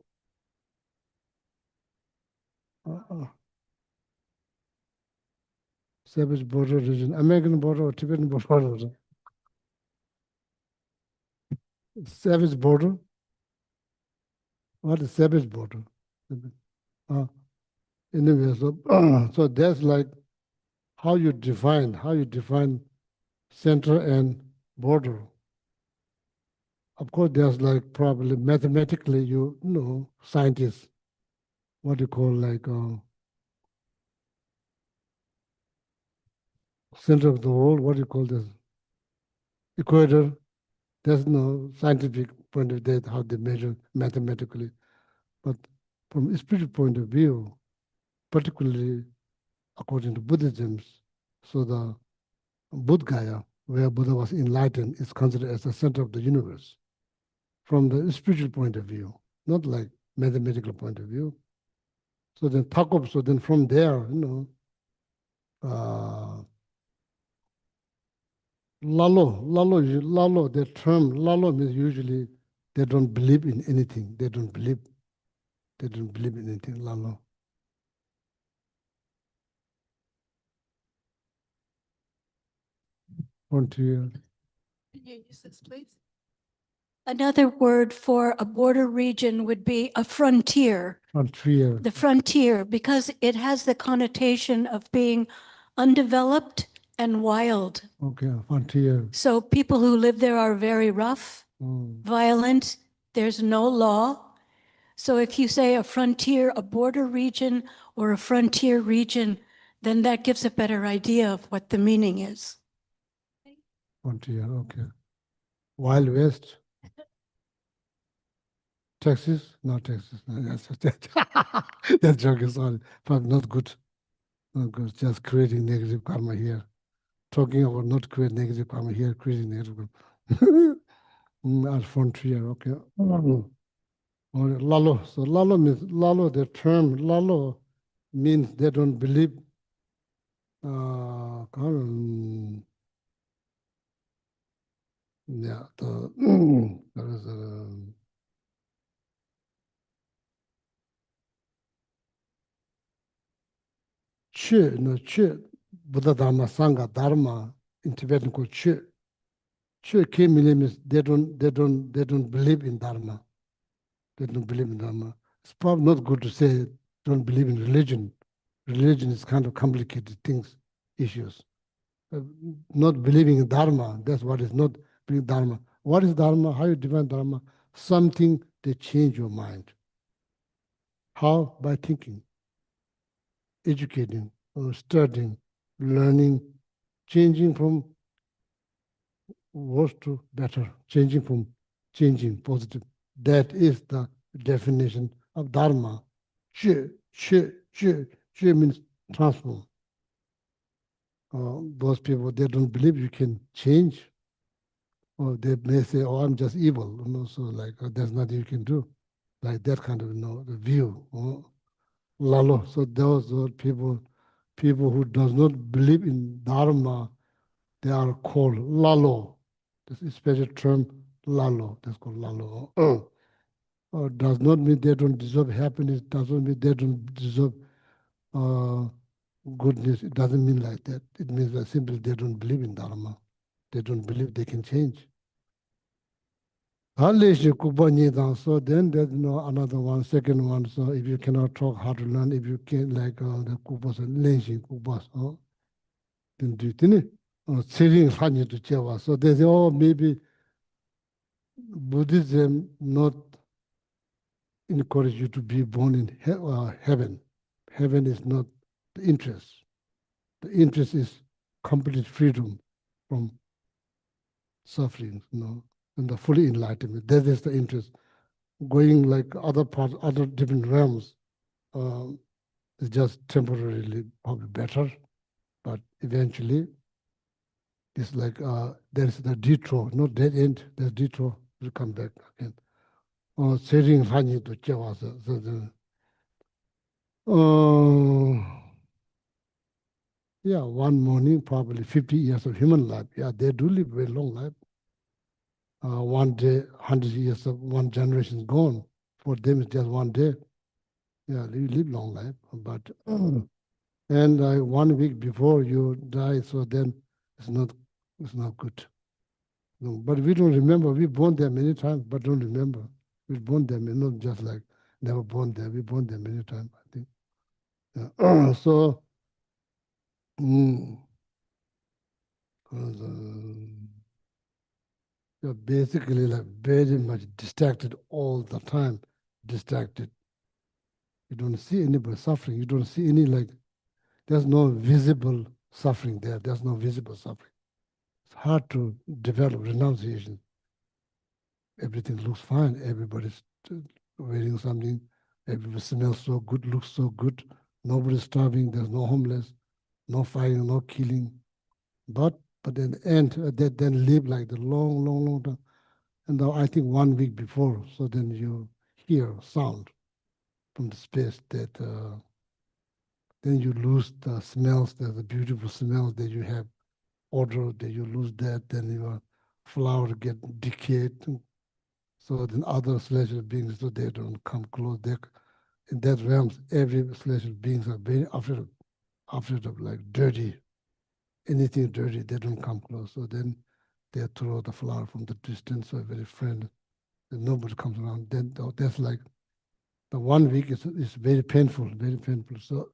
Savage border region, American border or Tibetan border. Savage border. What is savage border? Anyway, so so that's like how you define center and border. Of course, there's like probably mathematically, scientists, what you call like center of the world, what do you call this? Equator. There's no scientific point of view how they measure mathematically. But from a spiritual point of view, particularly according to Buddhism, so the Bodh Gaya, where Buddha was enlightened, is considered as the center of the universe from the spiritual point of view, not like mathematical point of view. So then so then from there, lalo, the term lalo means usually they don't believe in anything. They don't believe in anything, lalo. Frontier. Can you use this, please? Another word for a border region would be a frontier. Frontier. The frontier, because it has the connotation of being undeveloped and wild. Okay, frontier. So people who live there are very rough, violent, there's no law. So if you say a frontier, a border region, or a frontier region, then that gives a better idea of what the meaning is. Frontier, okay. Wild West. Texas? No, Texas. No, that joke is all, but not good. Not good. Just creating negative karma here. Talking about not create negative karma here, creating negative karma. At frontier, okay. Or lalo. So lalo means lalo. The term lalo means they don't believe. Yeah, there is Chö, no, Chö, Buddha Dharma, Sangha, Dharma, in Tibetan called Chö. Chö means they don't believe in Dharma. They don't believe in Dharma. It's probably not good to say don't believe in religion. Religion is kind of complicated things, issues. Not believing in Dharma, that's what is not believing Dharma. What is Dharma? How you define Dharma? Something that change your mind. How? By thinking, educating, studying, learning, changing from worse to better, changing positive. That is the definition of Dharma. Che means transform. Those people, they don't believe you can change. Or they may say, oh, I'm just evil. So like, there's nothing you can do. Like that kind of, the view. Lalo. So those are people who does not believe in Dharma, they are called lalo. This is a special term, lalo. That's called lalo. Does not mean they don't deserve happiness. Does not mean they don't deserve goodness. It doesn't mean like that. It means that simply they don't believe in Dharma. They don't believe they can change. So then there's another one, second one. So if you cannot talk how to learn, if you can like the kubas and lensing kubas, then do it. So they say, oh, maybe Buddhism not encourage you to be born in heaven. Heaven is not the interest. The interest is complete freedom from suffering, and the fully enlightenment. That is the interest. Going like other parts, other different realms, is just temporarily probably better, but eventually it's like there's the detour, not dead end. There's detour. Will come back again. Sering Hanyi to Chewasa. Yeah, one morning, probably 50 years of human life. Yeah, they do live a very long life. One day, 100 years of one generation gone. For them, it's just one day. Yeah, they live long life. But and 1 week before you die, so then it's not good. No, but we don't remember. We born there many times, but don't remember. We born there, not just like never born there. We born there many times, I think. Yeah. So, you're basically like very much distracted all the time. Distracted. You don't see anybody suffering. You don't see any there's no visible suffering there. There's no visible suffering. It's hard to develop renunciation. Everything looks fine. Everybody's wearing something. Everybody smells so good, looks so good. Nobody's starving. There's no homeless, no fighting, no killing. But in the end, they then live like the long time. And now I think 1 week before, so then you hear sound from the space that then you lose the smells. There's the beautiful smells that you have, odor that you lose that. Then your flower get decayed. So then other celestial beings, so they don't come close. In that realms, every celestial beings are very afraid of like dirty, anything dirty, they don't come close. So then they throw the flower from the distance, so very friendly, and nobody comes around. Then that's like the 1 week is very painful, very painful. So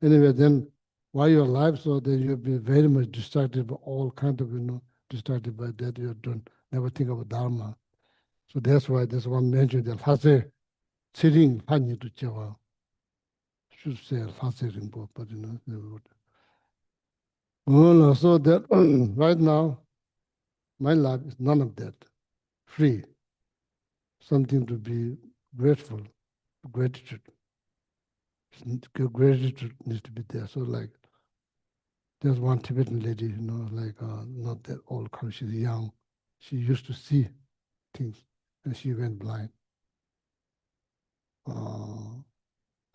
anyway, then while you're alive, so then you'll be very much distracted by all kind of, distracted by that. You don't never think about Dharma. So that's why this one mentioned that Hase Tsiring Hanyi to Chewa. Should say Hase Rinpo, but they would. Oh, no, so that right now, my life is none of that. Free. Something to be grateful, gratitude. Gratitude needs to be there. So like, there's one Tibetan lady, not that old, she's young. She used to see things, and she went blind.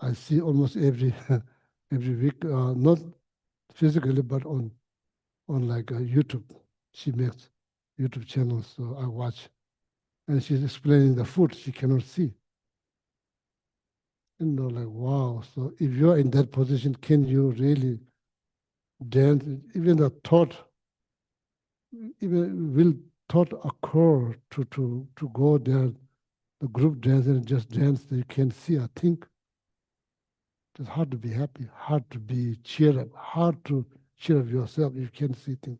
I see almost every every week, not physically, but on like YouTube. She makes YouTube channels, so I watch, and she's explaining the food she cannot see. Like, wow. So if you're in that position, can you really dance? Even the thought, even will thought occur to go there, the group dance and just dance that you can see, I think it's hard to be happy, hard to be cheered up, hard to cheer up yourself if you can see things.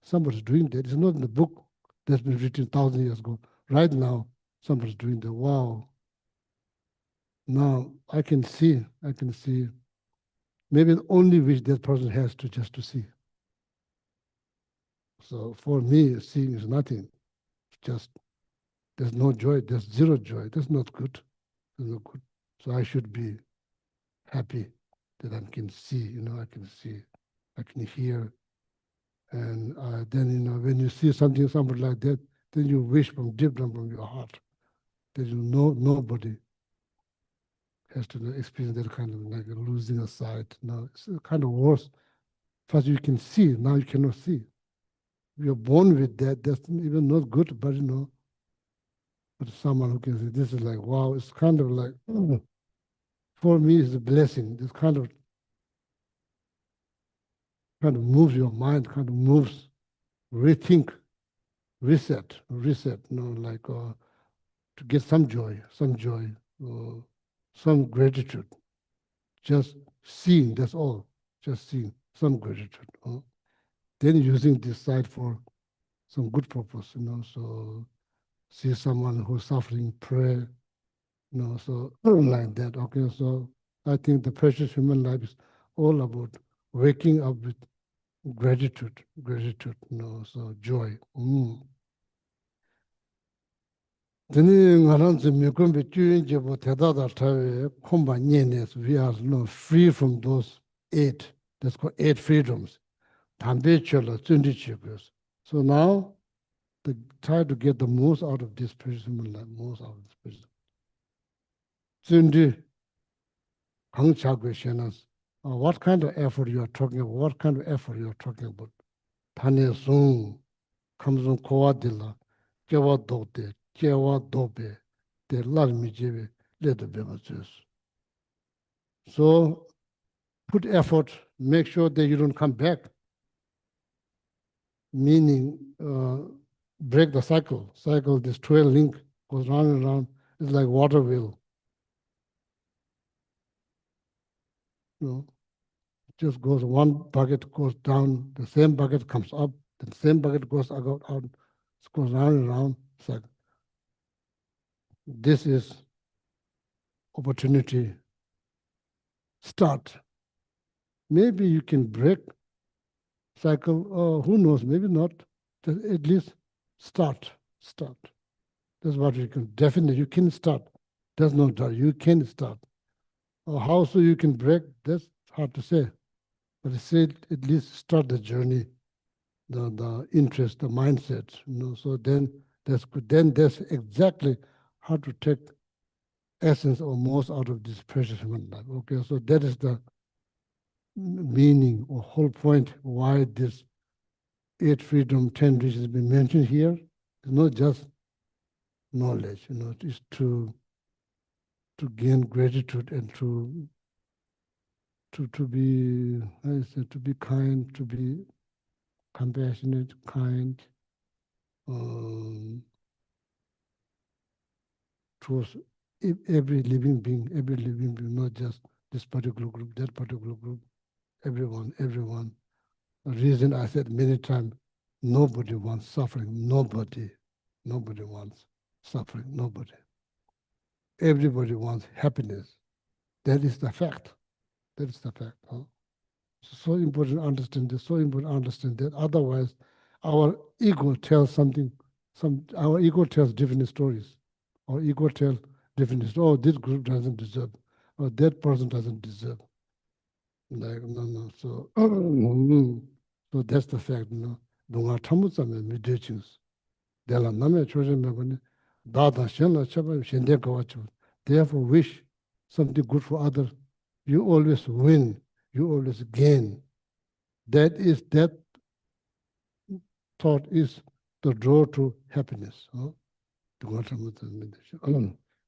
Somebody's doing that. It's not in the book that's been written 1,000 years ago. Right now, somebody's doing that. Wow. Now I can see. Maybe the only wish that person has to just to see. So for me, seeing is nothing. Just there's no joy. There's zero joy. That's not good. That's not good. So I should be happy that I can see. I can see, I can hear, and then when you see somebody like that, then you wish from deep down from your heart that nobody has to experience that kind of like losing a sight. No, it's kind of worse. First you can see, now you cannot see. You're born with that. That's even not good, but but someone who can say this is like, wow, it's kind of like, for me, it's a blessing. This kind of moves your mind, kind of moves, rethink, reset, to get some joy, some gratitude. Just seeing, that's all. Just seeing, some gratitude. Then using this site for some good purpose, so see someone who's suffering, pray, so like that. Okay, so I think the precious human life is all about waking up with gratitude, so joy. Then we are free from those 8. That's called 8 freedoms. So now, try to get the most out of this precious human life, most out of this precious. What kind of effort you are talking about? What kind of effort you are talking about? Tane sung, kamsung kowa dila, kewa dote, kewa dobe, de lar mi jebe, ledo bema zus. So put effort, make sure that you don't come back. Meaning, break the cycle. This 12 link goes round and round. It's like water wheel. Just goes, one bucket goes down, the same bucket comes up, the same bucket goes out, it goes round and round. It's like, this is opportunity. Start. Maybe you can break cycle, who knows, maybe not. Just at least start. That's what you can, definitely you can start. There's no doubt, you can start. How so you can break, that's hard to say. But say at least start the journey, the interest, the mindset, so then that's good. Then that's exactly how to take essence or most out of this precious human life. Okay, so that is the meaning or whole point why this 8 freedom, 10 riches has been mentioned here. It's not just knowledge, it's to gain gratitude and to be, to be kind, to be compassionate, kind, towards every living being, not just this particular group, that particular group, everyone. The reason I said many times, nobody wants suffering, nobody wants suffering, nobody. Everybody wants happiness. That is the fact. Huh? So important to understand this, so important to understand that. Otherwise, our ego tells something, our ego tells different stories. Our ego tells different stories. Oh, this group doesn't deserve, or that person doesn't deserve. Like, no. So, so that's the fact, Dunga tamutsame meditations. Dela name chosen mebane, dada shenla chaba shende kawachu. Therefore, wish something good for others. You always win. You always gain. That thought is the door to happiness. Huh?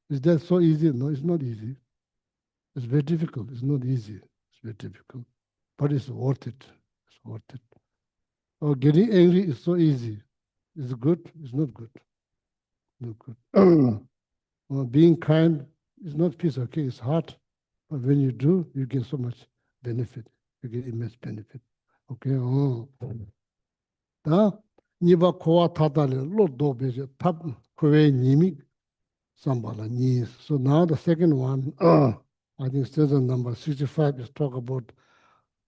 Is that so easy? No, it's not easy. It's very difficult. It's not easy. It's very difficult. But it's worth it. It's worth it. Oh, getting angry is so easy. Is it good? It's not good. Not good. Being kind is not peace, okay? It's hard. But when you do, you get so much benefit. You get immense benefit. Okay? Niba kowa tatale lo do beje tab kowe nimi sambala ni. So now the second one, I think stanza number 65 is talk about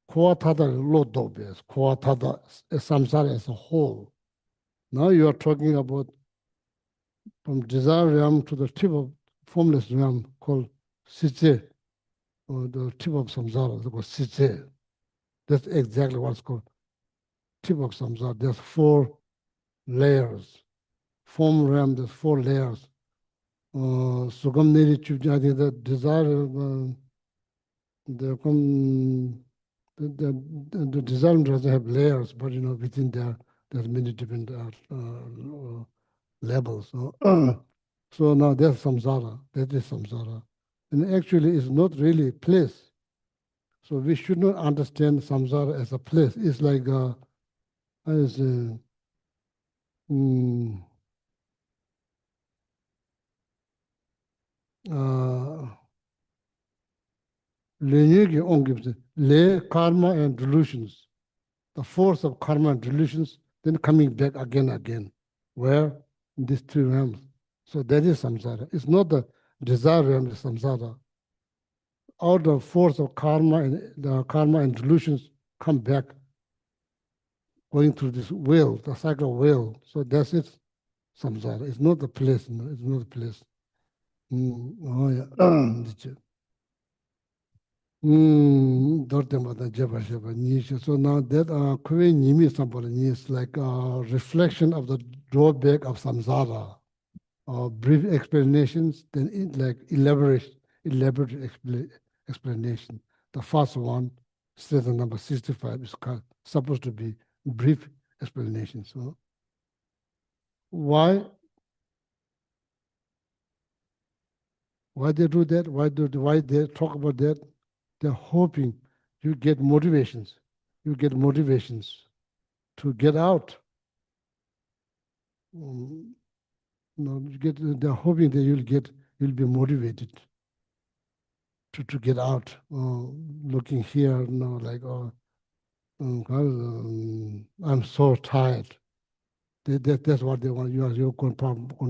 kowa tatale lo do beje, kowa tata samsara as a whole. Now you are talking about from desire realm to the tip of formless realm called sitze, or the tip of samsara, it's called sitze. That's exactly what's called tip of samsara. There's 4 layers. Form realm, there's 4 layers. Sugam Neri Chubji, I think the desire, the desire doesn't have layers, but within there's many different levels. So now there's samsara, that is samsara. And actually it's not really a place. So we should not understand samsara as a place. It's like le karma and delusions, the force of karma and delusions, then coming back again. Where? In these 3 realms. So that is samsara. It's not the desire realm, it's samsara. Out of force of karma and the karma and delusions come back, going through this wheel, the cycle of wheel. So that's it, samsara. It's not the place, it's not the place. Oh yeah. So now that Kwe Nimi Sampala is like a reflection of the drawback of samsara. Brief explanations, then like elaborate explanation. The first one, stanza number 65, is supposed to be brief explanation. So why they do that? Why they talk about that? They're hoping you get motivations. You get motivations to get out. They're hoping that you'll be motivated to get out. Looking here, like, I'm so tired. That's what they want. You're going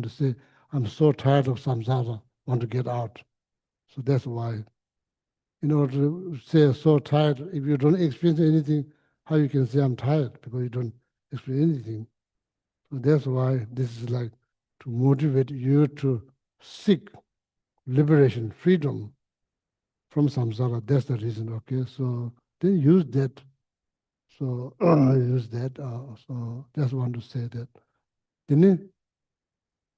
to say, I'm so tired of samsara, want to get out. So that's why. In order to say so tired, if you don't experience anything, how you can say I'm tired? Because you don't experience anything. So that's why this is like to motivate you to seek liberation, freedom from samsara. That's the reason, okay? So then use that. So use that. So just want to say that. Then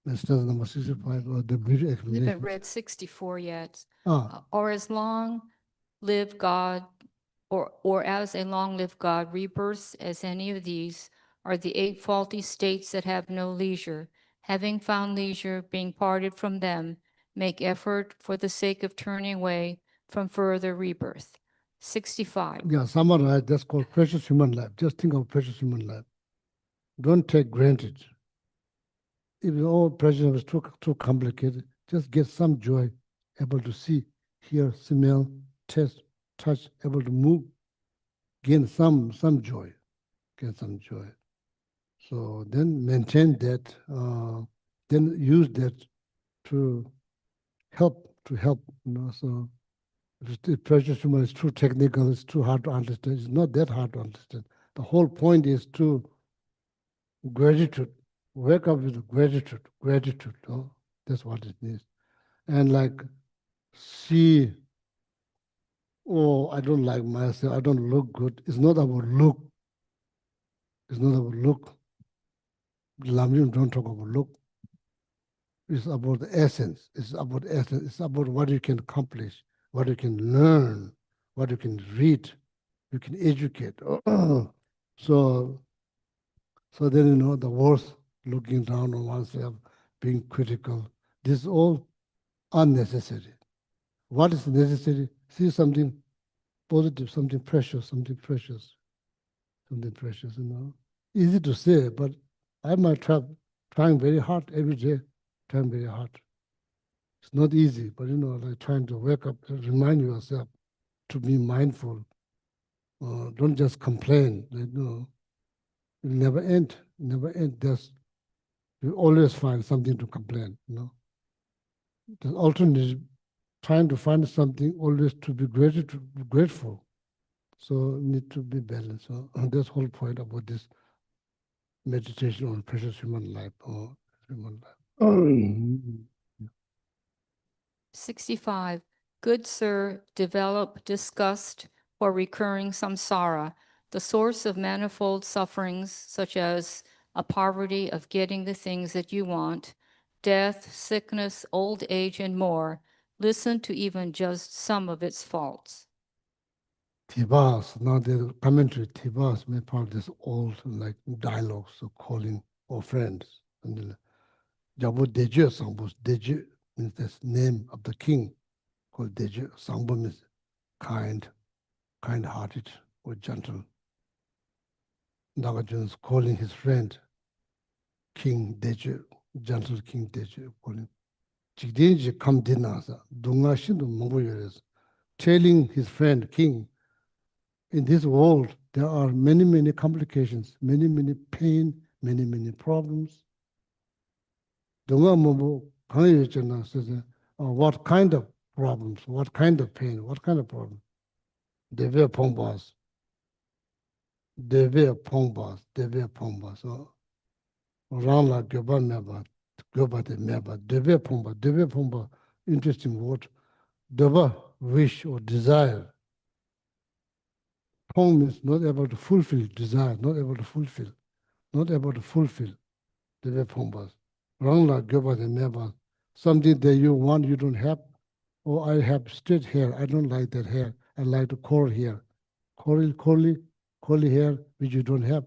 let's start number 65, or the brief We explanation. haven't read 64 yet. Ah, Or as long live God, or as a long-lived God, rebirths as any of these are the 8 faulty states that have no leisure. Having found leisure, being parted from them, make effort for the sake of turning away from further rebirth. 65. yeah, summarize, that's called precious human life. Just think of precious human life. Don't take granted. if the all pressure was too complicated, just get some joy, able to see, hear, smell, taste, touch, able to move, gain some joy, get some joy. So then maintain that, then use that to help, so the pressure human is too technical, it's too hard to understand. It's not that hard to understand. The whole point is to gratitude. Wake up with gratitude. Oh, that's what it is. And like, see, oh, I don't like myself, I don't look good. It's not about look. It's not about look. Lamrim don't talk about look. It's about the essence. It's about essence. It's about what you can accomplish, what you can learn, what you can read, you can educate. So then, the worst, looking down on oneself, being critical, this is all unnecessary. What is necessary? See something positive, something precious. Easy to say, but I might trying very hard every day, trying very hard. It's not easy, but like trying to wake up and remind yourself to be mindful. Don't just complain. It never end. You always find something to complain. The alternative, trying to find something always to be grateful. So need to be balanced. So that's the whole point about this meditation on precious human life or human life. 65. Good sir, develop disgust for recurring samsara, the source of manifold sufferings, such as a poverty of getting the things that you want, death, sickness, old age, and more. Listen to even just some of its faults. Tibas, now the commentary, Tibas may part of this old like dialogues of calling or friends. And then Jabu Deje Sangbos, Deje means the name of the king, called Deje. Sangbo means kind-hearted or gentle. Nagarjuna is calling his friend, King Deje, gentle King Deje, calling. Jigdinji come dinasa, dunga shindu mungu yores, telling his friend, King, in this world, there are many complications, many pain, many problems. Dunga mungu kanyo yochana says, what kind of problems, what kind of pain, what kind of problem? Deve pongbas. So, Rangla gyoba meba, gyoba de meba, deve pongba, interesting word. Deva, wish or desire. Pong means not able to fulfill desire, not able to fulfill. Deve pongbas. Rangla gyoba de meba, something that you want, you don't have. Or I have straight hair, I don't like that hair. I like to curl hair. Curly hair, which you don't have.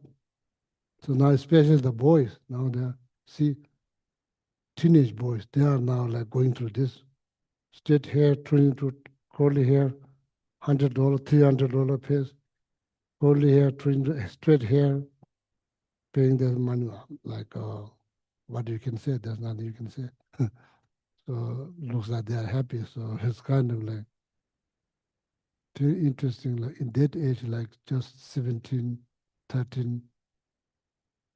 So now, especially the boys, now see, teenage boys, they are now like going through this. Straight hair, turning to curly hair, $100, $300 pays. Curly hair, turning to straight hair, paying their money, like what you can say, there's nothing you can say. So looks like they are happy. So it's kind of like very interesting, like in that age, like just 17, 13,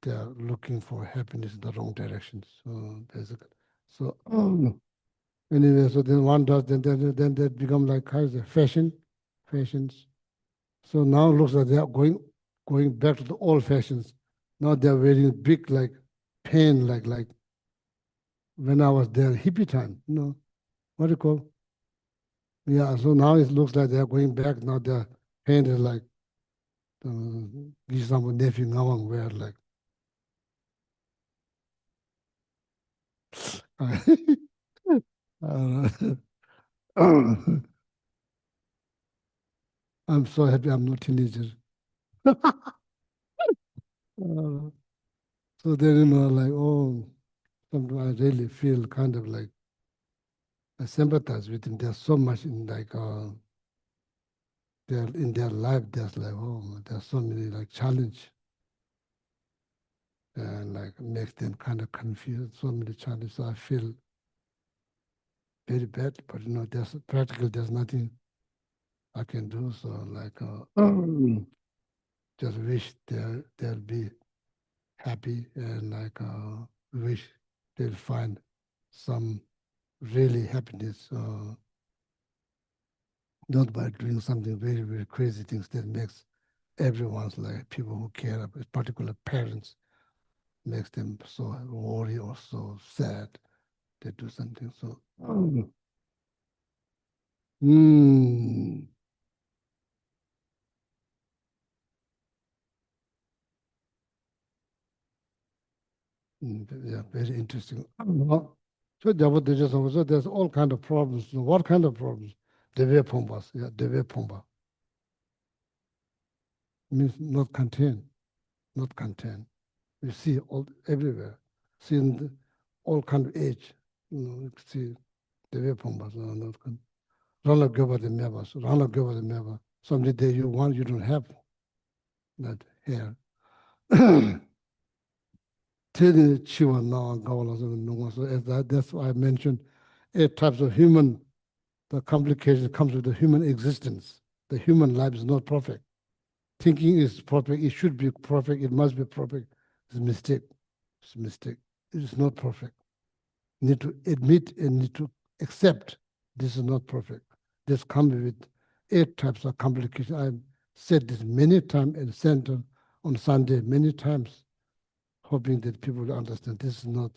they are looking for happiness in the wrong direction. So basically, so anyway, so then one does, then they become like how is it, fashions. So now looks like they are going back to the old fashions. Now they are wearing big like pen, like when I was there, hippie time, what do you call? Yeah, so now it looks like they are going back. Now their pen is like this some nephew ngawang wear like. I'm so happy I'm not teenager. So then, like, oh, sometimes I really feel kind of like I sympathize with them. There's so much in like in their life. There's like, oh, there's so many like challenge. and like makes them kind of confused. So many Chinese, I feel very bad, but there's practical, there's nothing I can do. So like, just wish they'll be happy and like wish they'll find some really happiness, not by doing something very, very crazy things that makes everyone's like people who care about, particular parents, makes them so worried or so sad. They do something so. Mm. Yeah, very interesting. So there's all kind of problems. What kind of problems? Devya Pombas, yeah, Devya Pomba. Means not contained, not contained. You see all everywhere. See in all kind of age. You see Devya Pombas, not contained. Rana Goba the Mevas, Rana Goba the Meva. Someday day you want, you don't have that hair. Tell Chiwa now, Gawala, so that's why I mentioned 8 types of human. The complication comes with the human existence. The human life is not perfect. Thinking is perfect. It should be perfect. It must be perfect. It's a mistake. It's a mistake. It is not perfect. Need to admit and need to accept this is not perfect. This comes with 8 types of complication. I've said this many times at the center on Sunday, many times, hoping that people will understand this is not,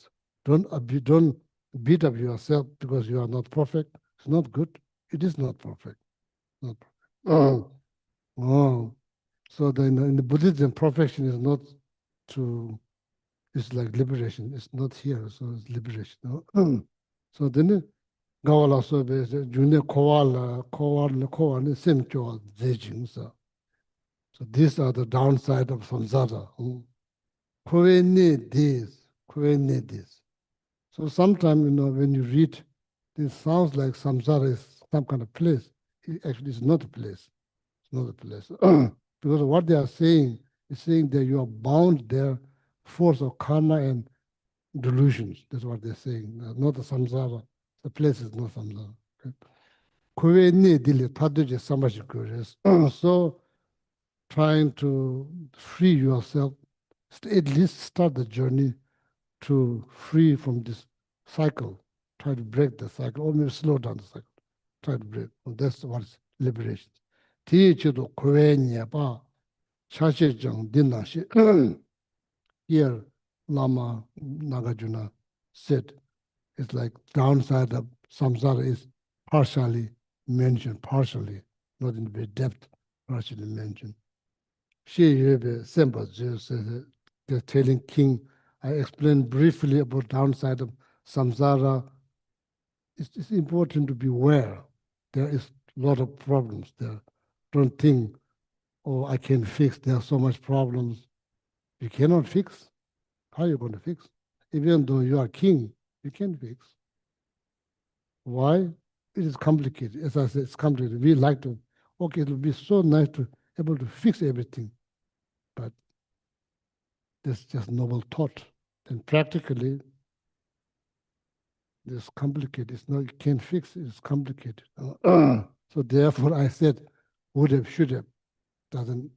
don't beat up yourself because you are not perfect. It's not good. It is not perfect. Not perfect. Oh. So in the Buddhism, perfection is not to, it's like liberation. It's not here, so it's liberation. So then, Gawala so junior koala, same job, zejing. So these are the downside of samsara. Kwe need this. So sometimes, when you read, it sounds like samsara is some kind of place. It actually is not a place. It's not a place. Because what they are saying is saying that you are bound there, force of karma and delusions. That's what they're saying. Not the samsara. The place is not samsara. Okay? So trying to free yourself, at least start the journey to free from this cycle. Try to break the cycle, or maybe slow down the cycle. Try to break. That's what's liberation. Teacher to Chachejang Dinashi. Here, Lama Nagarjuna said, it's like downside of samsara is partially mentioned, partially, not in the depth, partially mentioned. She Semba says, they're telling King, I explained briefly about downside of samsara. It's important to be aware. There is a lot of problems there. Don't think, oh, I can fix, there are so much problems. You cannot fix. How are you going to fix? Even though you are king, you can't fix. Why? It is complicated. As I said, it's complicated. We like to, okay, it would be so nice to able to fix everything. But that's just noble thought. And practically, it's complicated. It's not, you can't fix it. It's complicated. So therefore, I said, would have, should have, doesn't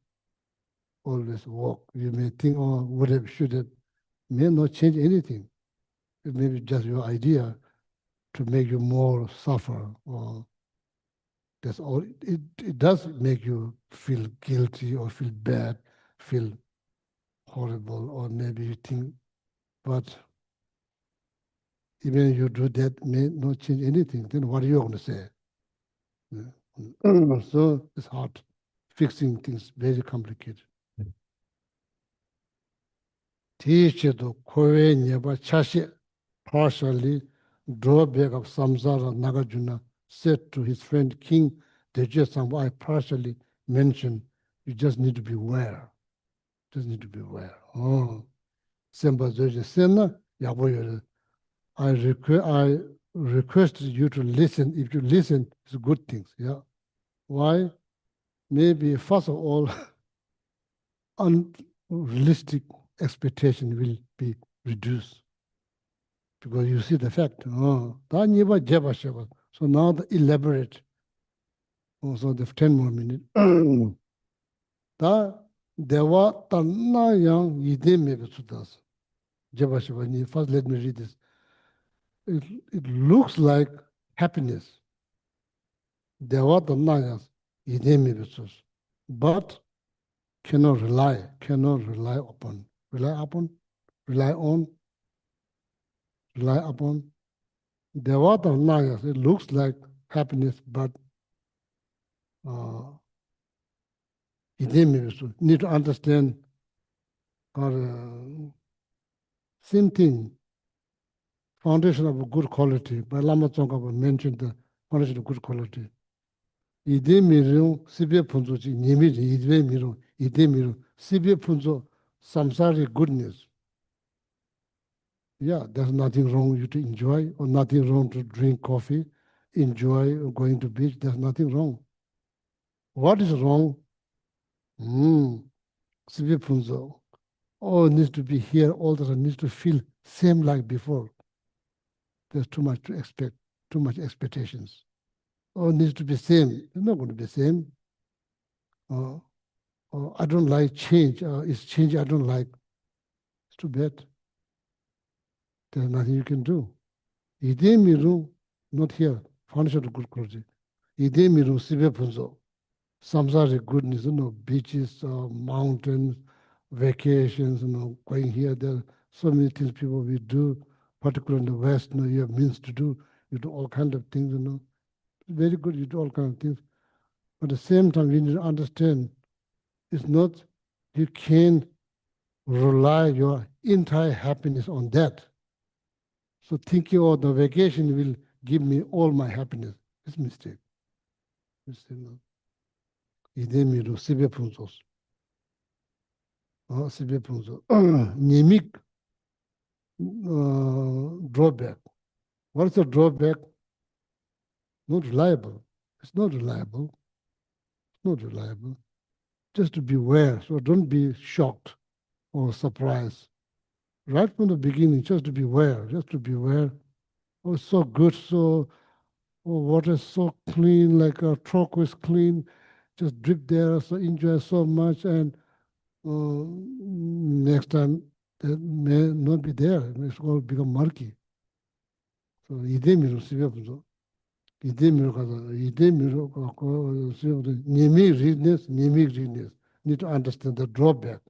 always work. You may think, oh, would have, should have, may not change anything. It may be just your idea to make you more suffer, or that's all. It does make you feel guilty or feel bad, feel horrible, or maybe you think, but even if you do that, may not change anything. Then what are you going to say? Yeah. So it's hard. Fixing things very complicated. Teacher Kowe Nyeba Chashi partially drawback of samsara. Nagarjuna said to his friend King, there's just some I partially mentioned. You just need to be aware. Just need to be aware. Oh, Semba Zoja Sena, Yaboyo. I request you to listen. If you listen, it's good things. Yeah. Why? Maybe first of all, unrealistic expectation will be reduced. Because you see the fact. Oh, da niba jeba sheba. So now the elaborate. Oh, so the 10 more minutes. Da dewa tanna yang yide mebe sudas. Jeba sheba ni. First let me read this. It looks like happiness. Dewa tanna yang yide mebe sus. But cannot rely upon. Rely upon? Rely on? Rely upon? Dewa tanna yang, it looks like happiness, but need to understand or same thing, foundation of a good quality. By Lama Tsongkhapa mentioned the foundation of good quality. Ide miru sibe punzo chi nimi ide miru sibe punzo samsari goodness. Yeah, there's nothing wrong you to enjoy or nothing wrong to drink coffee, enjoy going to beach. There's nothing wrong. What is wrong? Sibe punzo. Oh, needs to be here all the time, needs to feel same like before. There's too much to expect, too much expectations. Oh, needs to be same. It's not going to be same. I don't like change. It's change I don't like. It's too bad. There's nothing you can do. Ide miru, not here. Foundation of good quality. Ide miru sibe punzo. Samsara goodness, beaches, mountains, vacations, going here, there. So many things people will do, particularly in the West, you have means to do. You do all kinds of things, Very good, you do all kinds of things. But at the same time, you need to understand, it's not, you can't rely your entire happiness on that. So thinking, oh, the vacation will give me all my happiness. It's a mistake. No. Ide miru sibe punzos. Sibe punzo. Nimik drawback. What is the drawback? Not reliable. It's not reliable. It's not reliable. Just to beware. So don't be shocked or surprised. Right from the beginning, just to beware. Just to beware. Oh, it's so good. So, water is so clean, like a turquoise clean. Just drip there. So enjoy so much. And next time, that may not be there. It's going to become murky. So, ide miru sibe punzo. Ide miru nimi readiness. Need to understand the drawback.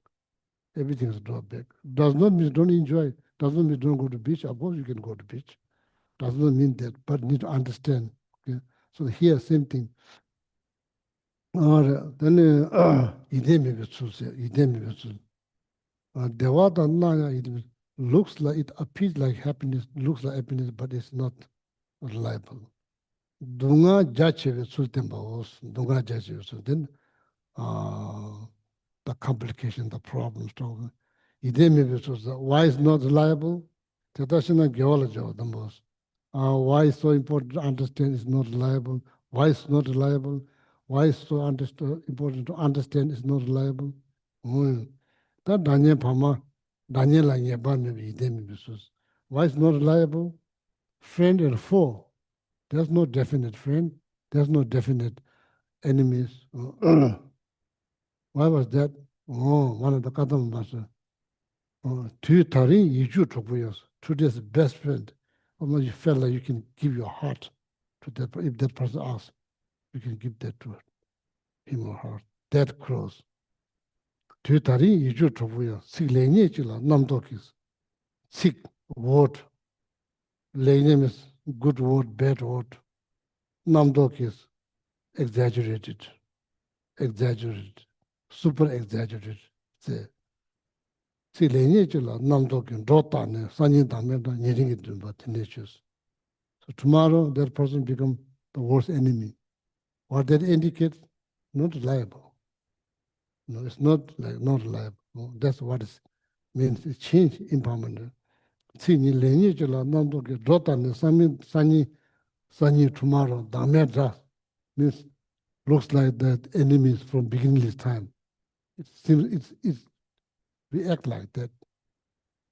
Everything is a drawback. Does not mean don't enjoy. Does not mean don't go to beach. Of course you can go to beach. Does not mean that, but need to understand. Okay? So here, same thing. Or then it looks like, it appears like happiness, looks like happiness, but it's not reliable. Dunga jache sultembaos, dunga jache then the complication, the problems. Why is not reliable? The most. Why is so important to understand is not reliable? Why is not reliable? Why is so important to understand is not reliable? That Daniel Pama, Daniel Why is not reliable? Friend and foe. There's no definite friend. There's no definite enemies. Why was that? One of the Kadam Master. Today's best friend. Almost you felt like you can give your heart to that. If that person asks, you can give that to him or her. That close. Tutari, you should trouble sick lane, namdokis. Sick word. Lane is good word, bad word. Namdokis. Exaggerated. Super exaggerated. Say. Si lenye chila namdokin rota ne sanyi dameda nyiringi dunba tenacious. So tomorrow that person become the worst enemy. What that indicates, not reliable. No, it's not like not reliable. No, that's what it means. It change impermanent. Si ni lenye chila namdokin rota ne sanyi tomorrow dameda means looks like that enemies from beginningless time. It seems it's We act like that.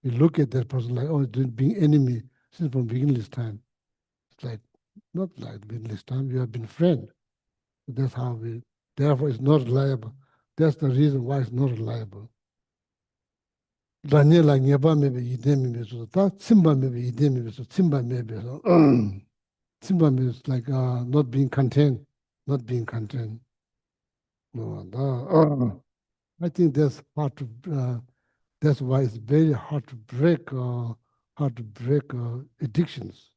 We look at that person like, oh, being enemy since from beginningless time. It's like, not like beginningless time, we have been friends. That's how we, therefore it's not reliable. That's the reason why it's not reliable. Daniela nyeba maybe idemi beso, that simba maybe idemi beso, simba maybe so. Simba is like not being content, not being content. No, I think that's hard to. That's why it's very hard to break addictions,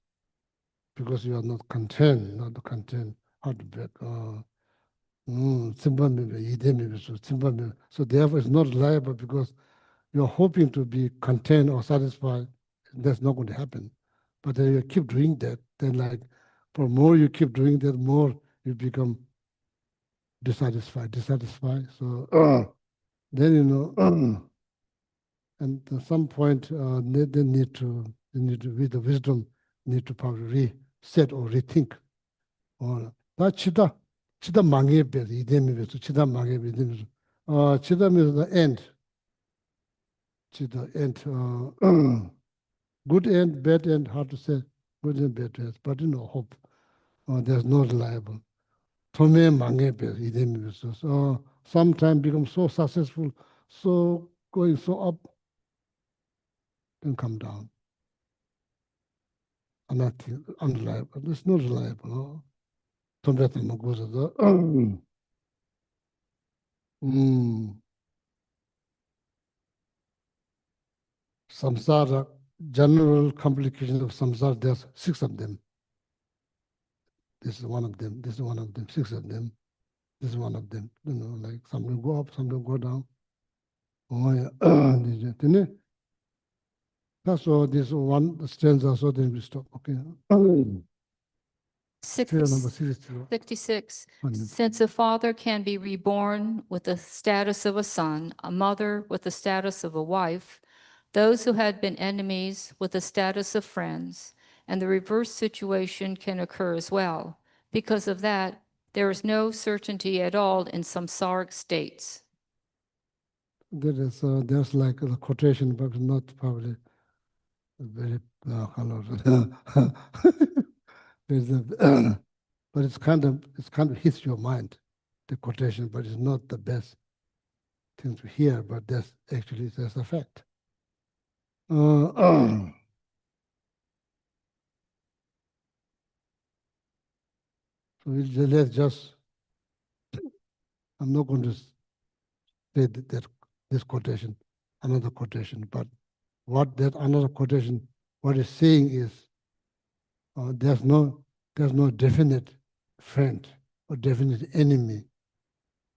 because you are not content, not content. Hard to break. Simba maybe idemi beso, simba maybe. So therefore, it's not reliable because you're hoping to be content or satisfied. That's not going to happen. But then you keep doing that, then like, for more you keep doing that, more you become dissatisfied. So then, you know, and at some point, they need to, with the wisdom, need to probably reset or rethink. Or that chida mange be, chida mange be, chida means the end. Chida end. Good end, bad end, hard to say. Good and bad end, but you know, hope. There's no reliable. Tome mange be, so sometimes become so successful, so going so up, then come down. Nothing unreliable. It's not reliable. Tome tama goes the samsara, general complications of samsara, there's 6 of them. This is one of them, this is one of them, 6 of them. This is one of them. You know, like some will go up, some will go down. Oh yeah. That's all this one stanza, so then we stop. Okay. Prayer number 62. 66. Since a father can be reborn with the status of a son, a mother with the status of a wife, those who had been enemies with the status of friends, and the reverse situation can occur as well. Because of that, there is no certainty at all in samsaric states. There's like a quotation, but not probably very but it's kind of hits your mind, the quotation, but it's not the best thing to hear, but that's actually there's a fact. So let's just, I'm not going to say that this quotation, another quotation, but what that another quotation, what it's saying is, there's no definite friend or definite enemy.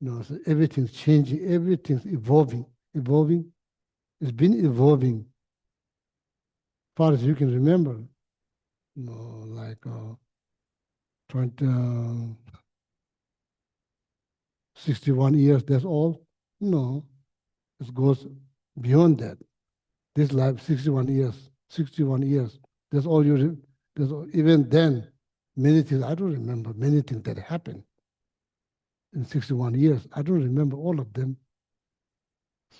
You know, so everything's changing, everything's evolving. It's been evolving, as far as you can remember. You know, like 61 years, that's all? No, it goes beyond that. This life, 61 years, that's all even then, many things, I don't remember many things that happened in 61 years. I don't remember all of them.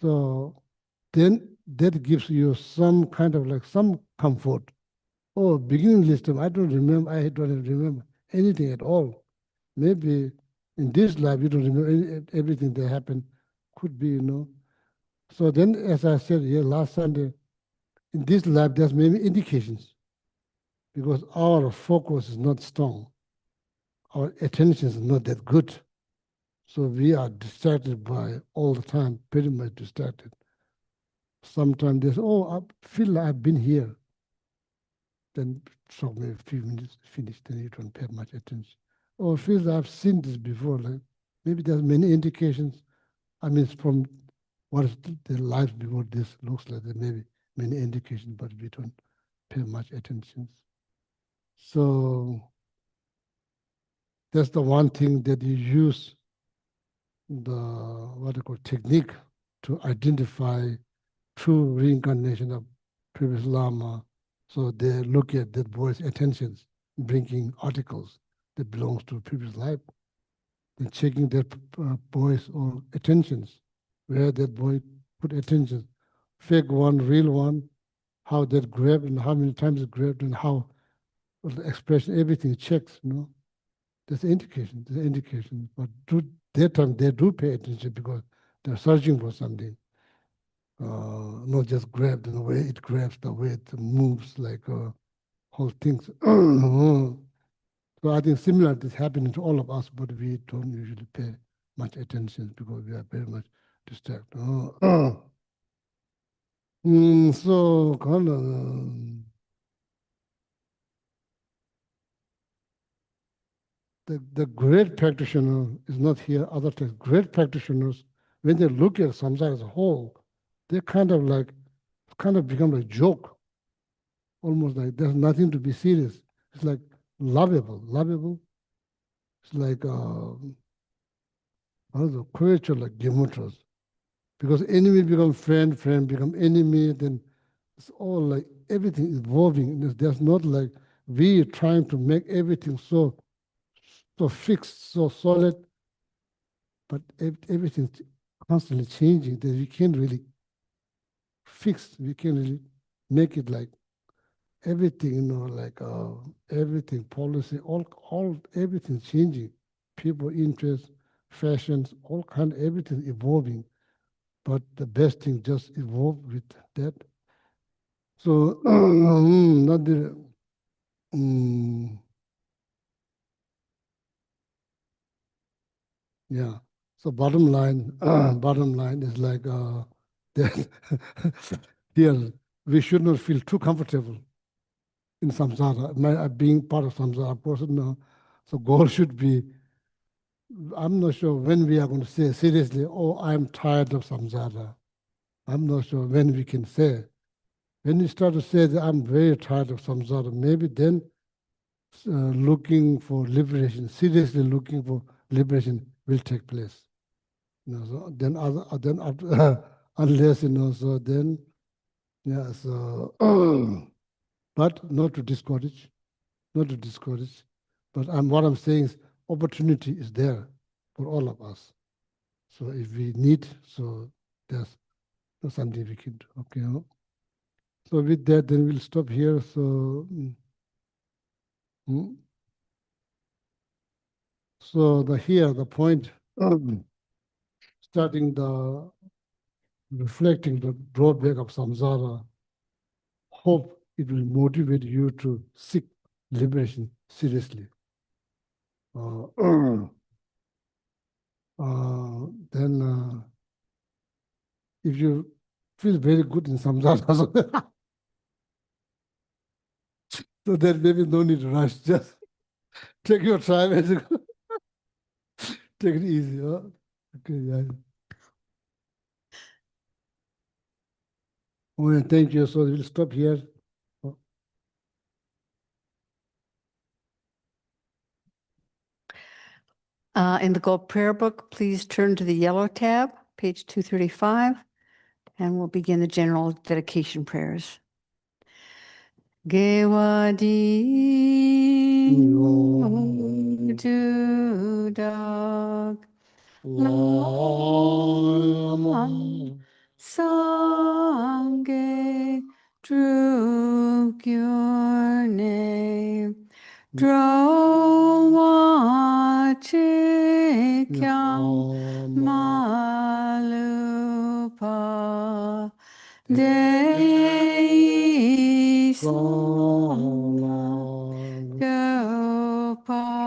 So then that gives you some kind of like some comfort. Oh, beginning list, I don't remember anything at all. Maybe in this life, you don't remember everything that happened. Could be, you know. So then, as I said here last Sunday, in this life, there's many indications, because our focus is not strong. Our attention is not that good. So we are distracted by all the time, pretty much distracted. Sometimes they say, oh, I feel like I've been here. Then so maybe a few minutes finished, then you don't pay much attention. Or feel like I've seen this before. Like maybe there's many indications. I mean, from what is the life before this looks like, there may be many indications, but we don't pay much attention. So that's the one thing that you use the, what they call technique, to identify true reincarnation of previous Lama. So they look at that boy's attentions, bringing articles that belongs to previous life. Then checking that boy's or attentions, where that boy put attention. fake one, real one, how that grabbed and how many times it grabbed and how the expression, everything checks, you know. There's indication, there's indication. But that time they do pay attention because they're searching for something. Not just grab the way it grabs, the way it moves, like whole things. So I think similar this happening to all of us, but we don't usually pay much attention because we are very much distracted. So kind of the great practitioner is not here. Other texts, great practitioners, when they look at samsara as a whole, they kind of become a joke, almost like there's nothing to be serious. It's like lovable. It's like another creature like gematras. Because enemy become friend, friend become enemy, then it's all like everything is evolving. There's not like we trying to make everything so fixed, so solid, but everything's constantly changing that we can't really fix, we can't really make it like everything, you know, like everything, policy, all everything changing. People interest, fashions, all kind of everything evolving. But the best thing just evolve with that. So not the yeah. So bottom line, is like that here we should not feel too comfortable in samsara. Being part of samsara person now, so goal should be. I'm not sure when we are going to say seriously, oh, I'm tired of samsara. I'm not sure when we can say. When you start to say that I'm very tired of samsara, maybe then looking for liberation, seriously looking for liberation will take place. You know, so then after, unless, you know, so then, yeah, so, but not to discourage, But what I'm saying is opportunity is there for all of us. So if we need, so there's something we can do, okay? Huh? So with that, then we'll stop here. So, so the point, starting reflecting the drawback of samsara, hope it will motivate you to seek liberation seriously. Then if you feel very good in samsara, so then maybe no need to rush. Just take your time and take it easy. Huh? Okay, yeah. Oh, thank you. So we'll stop here. In the Gold Prayer Book, please turn to the yellow tab, page 235, and we'll begin the general dedication prayers. Gewadi to dog Sangye druk your name Drawa chikyam malupa Dei Gopashok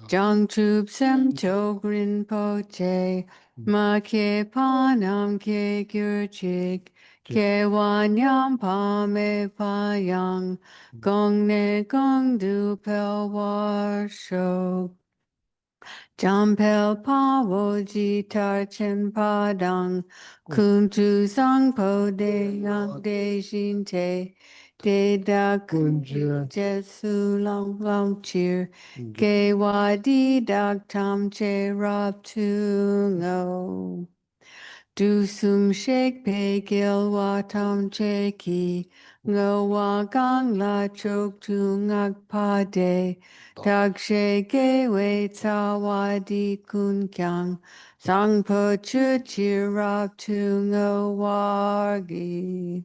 Jangchup Sem Chogrin Poche Ma Ke Panam Ke Gyurchik Ke Wanyam Pame Payang Gong Ne Gong Du Pel War Shok Jampel Pawo Jitar Chen Padang Kuntu Sang Po De Yang De Jin Te De Da Kunju Jesu Long Long Cheer Ke Wadi Dak Tam Che Rab Tu Ngo Du sum shake pe gil wa tam che ki. Ngo wa gang la chok tu ngak pa de. Dag she ge wei ca wa di kun kyang. Sang po chu chi rap tu ngo wa gi.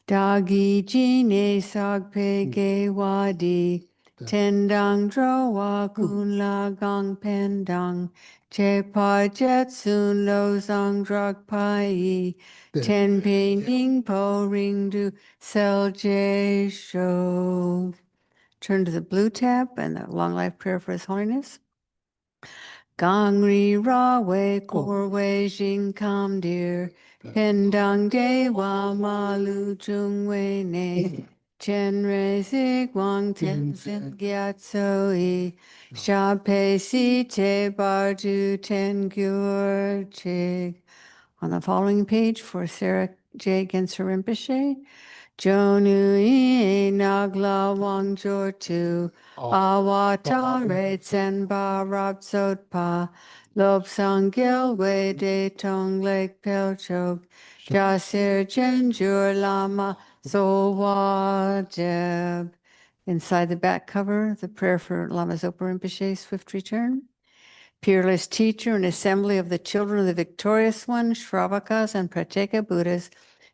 Dagi ji ne sak pe ge wa di. Tendang dro wa kun la gang pendang. Che pa jet soon lo zang drak pai. Ten pe ning po ring du sel je show. Turn to the blue tab and the long life prayer for His Holiness. Gong ri ra wei kor wei jing kam dear. Pendang de wa ma lu chung wei ne. Chen rei zig wang ten zin gyat so yi. Sha pe si te bar du ten gyur chig. On the following page for Sarah J. Genser Rinpoche, Jonu I Nagla Wang Jor Tu, Awa Tare Tsen Ba Rab Sot Pa, Lob Sang Gil Wei De Tong Lek Pel Chok, Jasir Jen Jur Lama So Wa Jeb. Inside the back cover, the prayer for Lama Zopa Rinpoche's swift return. Peerless teacher and assembly of the children of the victorious one, Shravakas and Prateka Buddhas,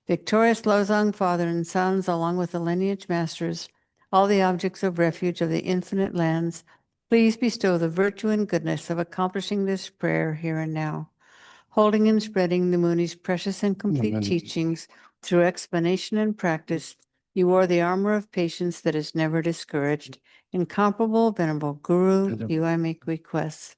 victorious Lozang father and sons, along with the lineage masters, all the objects of refuge of the infinite lands, please bestow the virtue and goodness of accomplishing this prayer here and now. Holding and spreading the Muni's precious and complete Amen. teachings through explanation and practice, you are the armor of patience that is never discouraged. Incomparable, venerable Guru, to you I make requests.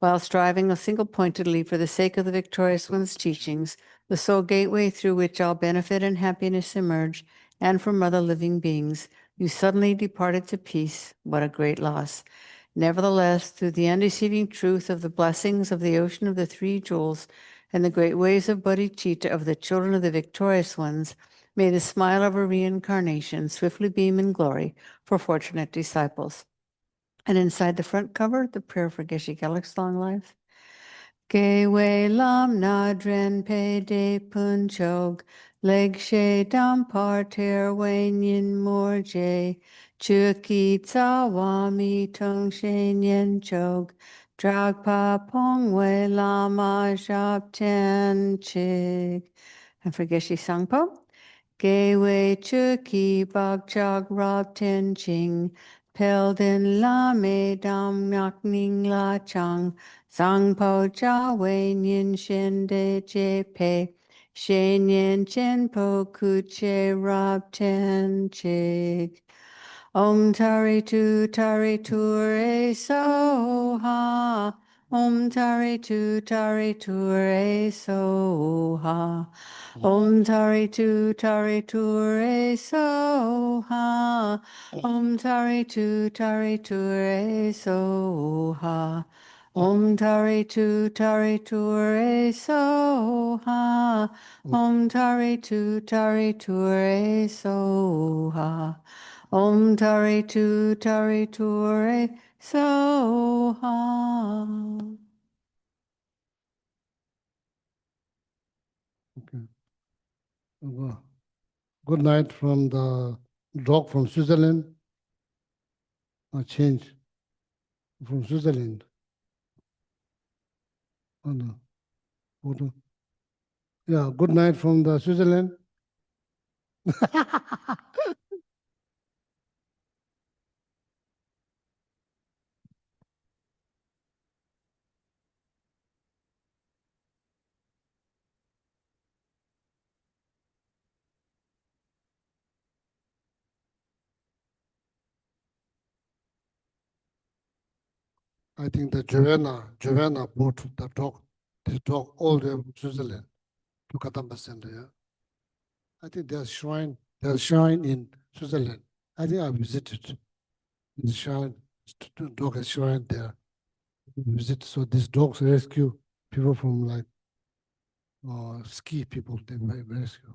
While striving single-pointedly for the sake of the victorious one's teachings, the sole gateway through which all benefit and happiness emerge, and from other living beings, you suddenly departed to peace. What a great loss. Nevertheless, through the undeceiving truth of the blessings of the ocean of the three jewels and the great ways of bodhicitta of the children of the victorious ones, may the smile of a reincarnation swiftly beam in glory for fortunate disciples. And inside the front cover, the prayer for Geshe Gelek's long life. Ge wei lam na dren pe de pun chog, leg she dam par ter wei nyin mor je, chu ki tsa wa mi tung she nyen chog, drag pa pong wei lama shap ten chig. And for Geshe Sangpo, ge wei chu ki bak chog rob ten ching, pel din la me dam nak ning la chang, sang po cha wei nyin shen de je pe, she nyen chen po ku che rob ten chig. Om tari tu re so ha. Om tari tu re so ha. Om tari tu re so ha. Om tari tu re so ha. Om tari tu re so ha. Om tari tu re so ha. Om tari tu re so ha. Okay. Good night from the dog from Switzerland. Change from Switzerland. Oh, no. Photo. Yeah, good night from the Switzerland. I think the Joanna bought the dog, this dog all the way from Switzerland to Katamba Center. Yeah? I think there's shrine in Switzerland. I think I visited the shrine, dog has shrine there. Visit, so these dogs rescue people from like ski people, they rescue.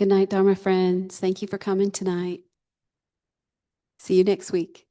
Good night, Dharma friends. Thank you for coming tonight. See you next week.